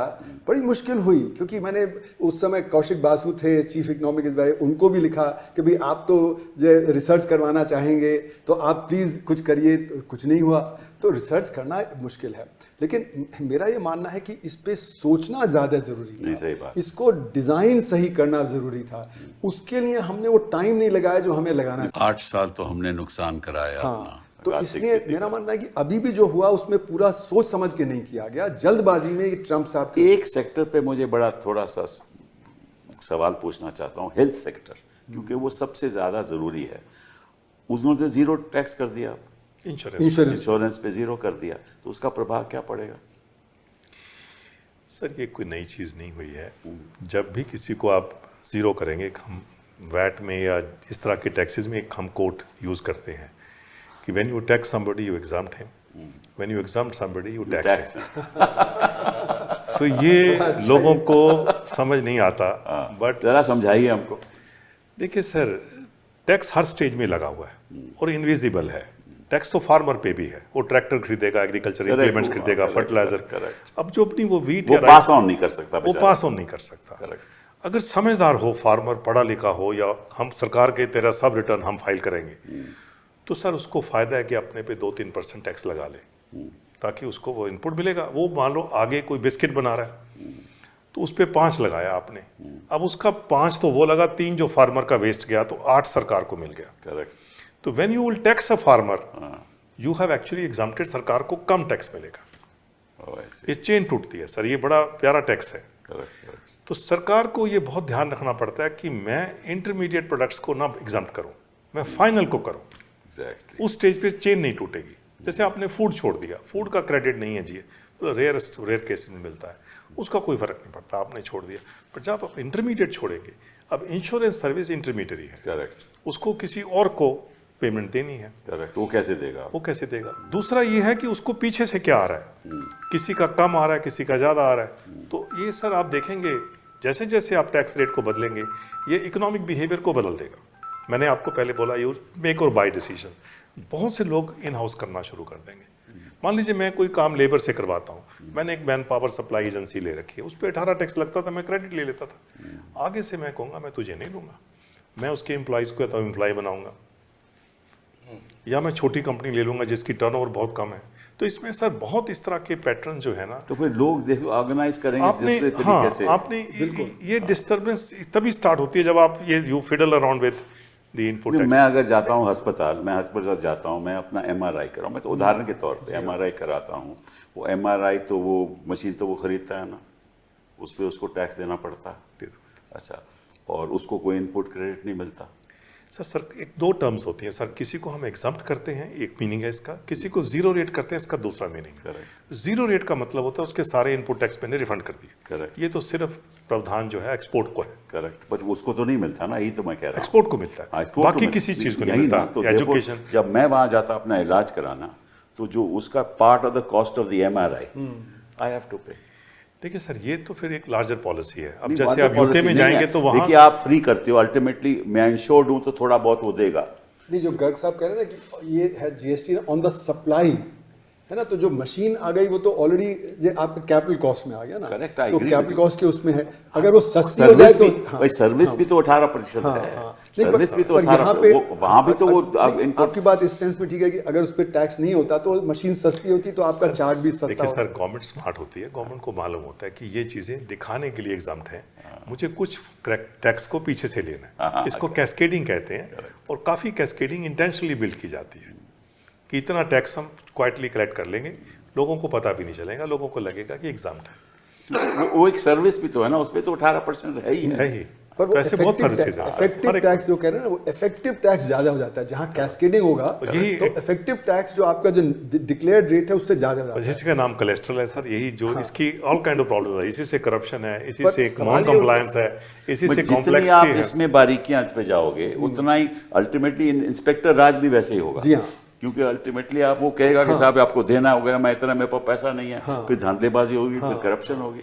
बड़ी मुश्किल हुई, क्योंकि मैंने उस समय कौशिक बासु थे चीफ इकोनॉमिक एडवाइजर, उनको भी लिखा कि भाई आप तो जो रिसर्च करवाना चाहेंगे तो आप प्लीज़ कुछ करिए, तो कुछ नहीं हुआ। तो रिसर्च करना मुश्किल है, लेकिन मेरा ये मानना है कि इस पे सोचना ज़्यादा ज़रूरी था, इसको डिज़ाइन सही करना ज़रूरी था। उसके लिए हमने वो टाइम नहीं लगाया जो हमें लगाना चाहिए। 8 साल तो हमने नुकसान कराया। हाँ, तो इसलिए मेरा मानना है कि अभी भी जो हुआ उसमें पूरा सोच समझ के नहीं किया गया, जल्दबाजी में ट्रम्प साहब एक सेक्टर पे मुझे बड़ा थोड़ा सा सवाल पूछना चाहता हूँ, हेल्थ सेक्टर, क्योंकि वो सबसे ज़्यादा ज़रूरी है। उन्होंने 0 टैक्स कर दिया, इंश्योरेंस पे 0 कर दिया, तो उसका प्रभाव क्या पड़ेगा? सर ये कोई नई चीज़ नहीं हुई है। जब भी किसी को आप 0 करेंगे, हम वैट में या इस तरह के टैक्सेस में एक हम कोट यूज़ करते हैं कि when you tax somebody you exempt him, when you exempt somebody you tax him. तो ये लोगों को समझ नहीं आता, बट जरा समझाइए हमको। देखिए सर, टैक्स हर स्टेज में लगा हुआ है और इनविजिबल है। टैक्स तो फार्मर पे भी है, वो ट्रैक्टर खरीदेगा, एग्रीकल्चर इम्प्लीमेंट्स खरीदेगा, फर्टिलाइजर। अब जो अपनी वो वीट या पास ऑन नहीं कर सकता, वो पास ऑन नहीं कर सकता। अगर समझदार हो फार्मर, पढ़ा लिखा हो, या हम सरकार के तेरा सब रिटर्न हम फाइल करेंगे, तो सर उसको फायदा है कि अपने पे 2-3% टैक्स लगा ले, ताकि उसको वो इनपुट मिलेगा। वो मान लो आगे कोई बिस्किट बना रहा है तो उस पर 5 लगाया आपने, अब उसका 5 तो वो लगा, 3 जो फार्मर का वेस्ट गया, तो 8 सरकार को मिल गया। करेक्ट। तो when you will tax a farmer, you have actually exempted, सरकार को कम टैक्स मिलेगा। ये चेन टूटती है सर, ये बड़ा प्यारा टैक्स है। तो सरकार को ये बहुत ध्यान रखना पड़ता है कि मैं इंटरमीडिएट प्रोडक्ट्स को ना एग्जम्प्ट करूं, मैं फाइनल को करूं। उस स्टेज पे चेन नहीं टूटेगी। जैसे आपने फूड छोड़ दिया, फूड का क्रेडिट नहीं है जी, रेयर केस में मिलता है, उसका कोई फर्क नहीं पड़ता, आपने छोड़ दिया। पर जब आप इंटरमीडिएट छोड़ेंगे, अब इंश्योरेंस सर्विस इंटरमीडियरी है, करेक्ट, उसको किसी और को पेमेंट देनी है। करेक्ट, वो कैसे देगा? वो कैसे देगा? दूसरा ये है कि उसको पीछे से क्या आ रहा है, किसी का कम आ रहा है, किसी का ज़्यादा आ रहा है। तो ये सर आप देखेंगे जैसे जैसे आप टैक्स रेट को बदलेंगे ये इकोनॉमिक बिहेवियर को बदल देगा। मैंने आपको पहले बोला यू मेक और बाय डिसीजन, बहुत से लोग इन हाउस करना शुरू कर देंगे। मान लीजिए मैं कोई काम लेबर से करवाता हूँ, मैंने एक मैन पावर सप्लाई एजेंसी ले रखी है, उस पर 18 टैक्स लगता था, मैं क्रेडिट ले लेता था। आगे से मैं कहूँगा मैं तुझे नहीं लूँगा, मैं उसके एम्प्लॉइज़ को तो एम्प्लॉय बनाऊंगा, या मैं छोटी कंपनी ले लूँगा जिसकी टर्नओवर बहुत कम है। तो इसमें सर बहुत इस तरह के पैटर्न जो है ना, तो फिर लोग देखो ऑर्गेनाइज करेंगे आपने दूसरे तरीके से। आपने ये डिस्टर्बेंस तभी स्टार्ट होती है जब आप ये you fiddle around with the input tax. मैं अगर जाता हूँ मैं अस्पताल जाता हूँ, मैं अपना MRI कराऊँ, मैं तो उदाहरण के तौर पे MRI कराता हूँ, वो MRI तो वो मशीन तो वो खरीदता है ना, उस पर उसको टैक्स देना पड़ता है। अच्छा, और उसको कोई इनपुट क्रेडिट नहीं मिलता। सर एक दो टर्म्स होती हैं सर, किसी को हम एग्जम्प्ट करते हैं, एक मीनिंग है इसका, किसी को जीरो रेट करते हैं, इसका दूसरा मीनिंग। जीरो रेट का मतलब होता है उसके सारे इनपुट टैक्स मैंने रिफंड कर दिए। करेक्ट। ये तो सिर्फ प्रावधान जो है एक्सपोर्ट को है। करेक्ट, बट उसको तो नहीं मिलता ना, यही तो मैं कह रहा हूँ। एक्सपोर्ट को मिलता है, बाकी किसी चीज को नहीं मिलता। तो एजुकेशन, जब मैं वहां जाता अपना इलाज कराना, तो जो उसका part of the cost of the MRI I have to pay. देखिए सर ये तो फिर एक लार्जर पॉलिसी है। अब जैसे आप यूके में जाएंगे तो वहाँ देखिए आप फ्री करते हो, अल्टीमेटली मैं इंश्योर्ड हूँ तो थोड़ा बहुत वो देगा। नहीं, जो गर्ग साहब कह रहे हैं ना कि ये है GST ऑन द सप्लाई, है ना, तो जो मशीन आ गई वो तो ऑलरेडी आपका कैपिटल कॉस्ट में आ गया ना। Correct, I तो agree कैपिटल with कॉस्ट के उसमें है, अगर वो सस्ती हो जाए तो भाई सर्विस भी तो 18% है, सर्विस भी तो 18%, वहां भी तो वो आपकी बात इस सेंस में ठीक है कि अगर उस पर टैक्स नहीं होता तो मशीन सस्ती होती तो आपका चार्ज भी सस्ता देखिए होता। सर गवर्नमेंट स्मार्ट होती है, गवर्नमेंट को मालूम होता है कि ये चीजें दिखाने के लिए एग्जाम्प्ट है, मुझे कुछ टैक्स को पीछे से लेना है। इसको कैस्केडिंग कहते हैं, और काफी कैस्केडिंग इंटेंशनली बिल्ड की जाती है कि इतना टैक्स हम क्वाइटली कलेक्ट कर लेंगे, लोगों को पता भी नहीं चलेगा, लोगों को लगेगा कि एग्जाम्प्ट है। वो एक सर्विस भी तो है ना, उसमें तो 18% है ही है। पर वो ऐसे बहुत सर्विसेज हैं। इफेक्टिव टैक्स जो कह रहे हैं ना, वो इफेक्टिव टैक्स ज्यादा हो जाता है। जहां कैस्केडिंग होगा तो इफेक्टिव टैक्स जो आपका जो डिक्लेयर्ड रेट है उससे ज्यादा हो जाता है। इसी का नाम कोलेस्ट्रॉल है सर, यही जो इसकी ऑल काइंड ऑफ प्रॉब्लम्स है, इसी से करप्शन है, इसी से नॉन कंप्लायंस है, इसी से कॉम्प्लेक्स आप इसमें बारीकियां पे जाओगे उतना ही अल्टीमेटली इंस्पेक्टर राज भी वैसे ही होगा। जी हाँ, क्योंकि अल्टीमेटली आप वो कहेगा कि साहब आपको देना होगा, मैं इतना, मेरे पास पैसा नहीं है, फिर धांधलेबाजी होगी, फिर करप्शन होगी।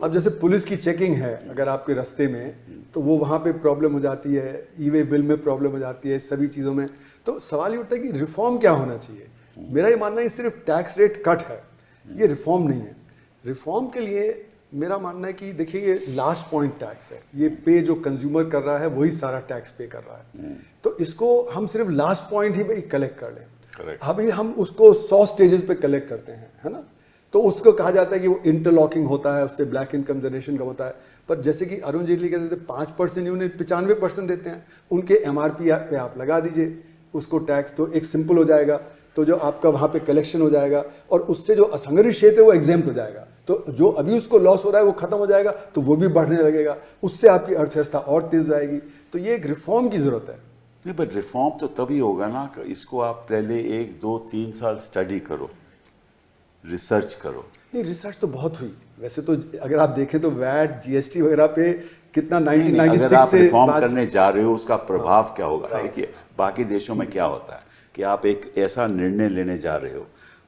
अब जैसे पुलिस की चेकिंग है अगर आपके रास्ते में, तो वो वहाँ पे प्रॉब्लम हो जाती है, ई-वे बिल में प्रॉब्लम हो जाती है, सभी चीज़ों में। तो सवाल ये उठता है कि रिफॉर्म क्या होना चाहिए। मेरा ये मानना है सिर्फ टैक्स रेट कट है, ये रिफॉर्म नहीं है। रिफॉर्म के लिए मेरा मानना है कि देखिए ये लास्ट पॉइंट टैक्स है, ये पे जो कंज्यूमर कर रहा है वही सारा टैक्स पे कर रहा है, तो इसको हम सिर्फ लास्ट पॉइंट ही भाई कलेक्ट कर लें। अभी हम उसको 100 स्टेजेस पे कलेक्ट करते हैं, है ना, तो उसको कहा जाता है कि वो इंटरलॉकिंग होता है, उससे ब्लैक इनकम जनरेशन का होता है। पर जैसे कि अरुण जेटली कहते थे 5% ही उन्हें 95% देते हैं, उनके MRP पे आप लगा दीजिए उसको टैक्स, तो एक सिंपल हो जाएगा, तो जो आपका वहाँ पे कलेक्शन हो जाएगा, और उससे जो असंगठित क्षेत्र है वो एग्जेम्प्ट हो जाएगा, तो जो अभी उसको लॉस हो रहा है वो खत्म हो जाएगा, तो वो भी बढ़ने लगेगा, उससे आपकी अर्थव्यवस्था और तेज जाएगी। तो ये एक रिफॉर्म की जरूरत है। नहीं, बट रिफॉर्म तो तभी होगा ना कि इसको आप पहले 1, 2, 3 साल स्टडी करो, रिसर्च करो। नहीं, रिसर्च तो बहुत हुई वैसे तो, अगर आप देखें तो वैट GST वगैरह पे कितना 1996 अगर आप से रिफॉर्म करने जा रहे हो उसका प्रभाव क्या होगा। देखिए बाकी देशों में क्या होता है कि आप एक ऐसा निर्णय लेने जा रहे हो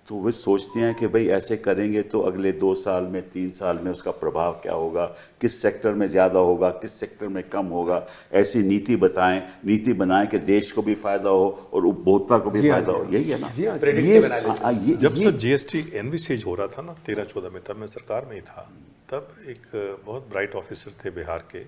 तो वे सोचते हैं कि भाई ऐसे करेंगे तो अगले 2 साल में 3 साल में उसका प्रभाव क्या होगा, किस सेक्टर में ज़्यादा होगा, किस सेक्टर में कम होगा, ऐसी नीति बनाएं कि देश को भी फायदा हो और उपभोक्ता को भी फायदा हो। यही है ना। जब से GST एनविसेज हो रहा था ना 13-14 में, तब मैं सरकार में ही था, तब एक बहुत ब्राइट ऑफिसर थे बिहार के,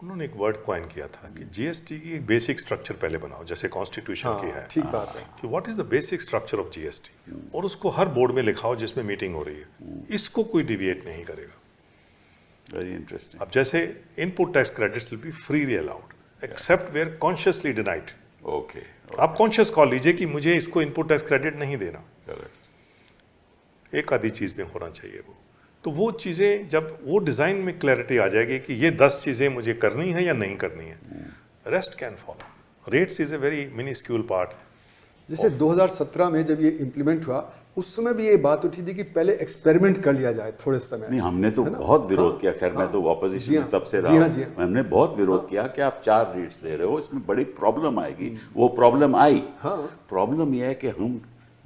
उन्होंने एक वर्ड कॉइन किया था कि GST की एक बेसिक स्ट्रक्चर पहले बनाओ, जैसे कॉन्स्टिट्यूशन की है। ठीक बात है कि what is the basic structure of GST, और उसको हर बोर्ड में लिखाओ जिसमें मीटिंग हो रही है, इसको कोई डिविएट नहीं करेगा। Very interesting. अब जैसे input tax credits will be freely allowed except where consciously denied. Okay, आप कॉन्शियस कॉल लीजिए कि मुझे इसको इनपुट टैक्स क्रेडिट नहीं देना, एक आधी चीज में होना चाहिए वो। तो वो चीज़ें जब वो डिज़ाइन में क्लैरिटी आ जाएगी कि ये 10 चीज़ें मुझे करनी है या नहीं करनी है, rest can follow. Rates is a very minuscule part. जैसे 2017 में जब ये इम्प्लीमेंट हुआ उस समय भी ये बात उठी थी कि पहले एक्सपेरिमेंट कर लिया जाए थोड़े समय। नहीं, हमने तो बहुत विरोध किया। खैर मैं तो ऑपोजिशन में तब से रहा, हमने बहुत विरोध किया कि आप 4 रेट्स दे रहे हो, इसमें बड़ी प्रॉब्लम आएगी। वो प्रॉब्लम आई। प्रॉब्लम यह है कि हम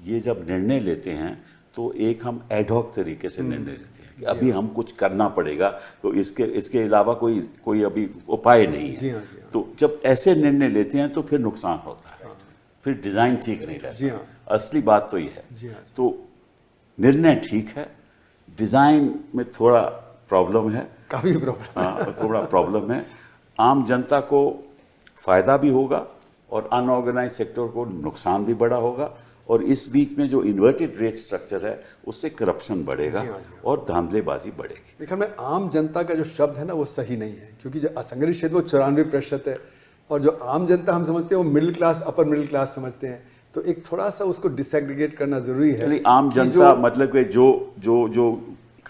ये जब निर्णय लेते हैं तो एक हम एडहॉक तरीके से निर्णय लेते हैं कि अभी हम कुछ करना पड़ेगा, तो इसके अलावा कोई अभी उपाय नहीं है। जी हाँ, जी हाँ। तो जब ऐसे निर्णय लेते हैं तो फिर नुकसान होता है, फिर डिज़ाइन ठीक नहीं जी रहता। हाँ। असली बात तो ये है। जी हाँ। तो निर्णय ठीक है, डिज़ाइन में थोड़ा प्रॉब्लम है। काफ़ी प्रॉब्लम। हाँ, थोड़ा प्रॉब्लम है। आम जनता को फ़ायदा भी होगा और अनऑर्गेनाइज सेक्टर को नुकसान भी बड़ा होगा, और इस बीच में जो इन्वर्टेड रेट स्ट्रक्चर है उससे करप्शन बढ़ेगा जी हाँ, जी हाँ। और धांधलेबाजी बढ़ेगी। देखिए, मैं आम जनता का जो शब्द है ना वो सही नहीं है, क्योंकि जो असंगठित क्षेत्र वो 94% है, और जो आम जनता हम समझते हैं वो middle class, upper middle class समझते हैं। तो एक थोड़ा सा उसको डिसएग्रीगेट करना जरूरी है। चलिए, आम कि जनता मतलब कि जो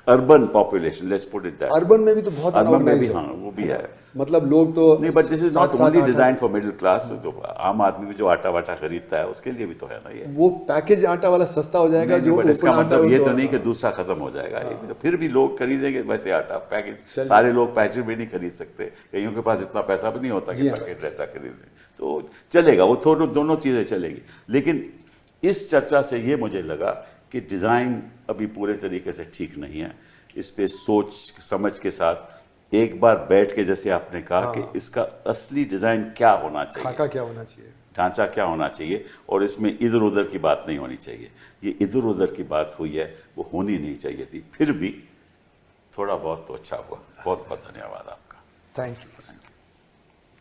urban population, let's put it that, urban में भी तो बहुत अर्बन में भी, unorganized हाँ, वो भी है। मतलब लोग तो नहीं, but this is not 7-8 only design for middle class. तो आम आदमी भी जो आटा वाटा खरीदता है उसके लिए भी तो है ना ये। वो पैकेज आटा वाला सस्ता हो जाएगा, जो बट इसका open आटा मतलब है ये वो तो नहीं कि दूसरा खत्म हो जाएगा। ये तो फिर भी लोग खरीदेंगे वैसे आटा पैकेज। चलिए। सारे लोग पैकेज भी नहीं खरीद सकते, कईयों के पास इतना पैसा भी नहीं होता जी कि हाँ। पैकेट आटा खरीदें। तो चलेगा, वो थोड़ा दोनों चीज़ें चलेगी। लेकिन इस चर्चा से ये मुझे लगा कि डिज़ाइन अभी पूरे तरीके से ठीक नहीं है। इस पे सोच समझ के साथ एक बार बैठ के, जैसे आपने कहा कि इसका असली डिज़ाइन क्या होना चाहिए, खाका क्या होना चाहिए, ढांचा क्या होना चाहिए, और इसमें इधर उधर की बात नहीं होनी चाहिए। ये इधर उधर की बात हुई है, वो होनी नहीं चाहिए थी। फिर भी थोड़ा बहुत तो अच्छा हुआ। बहुत बहुत धन्यवाद आपका। Thank you.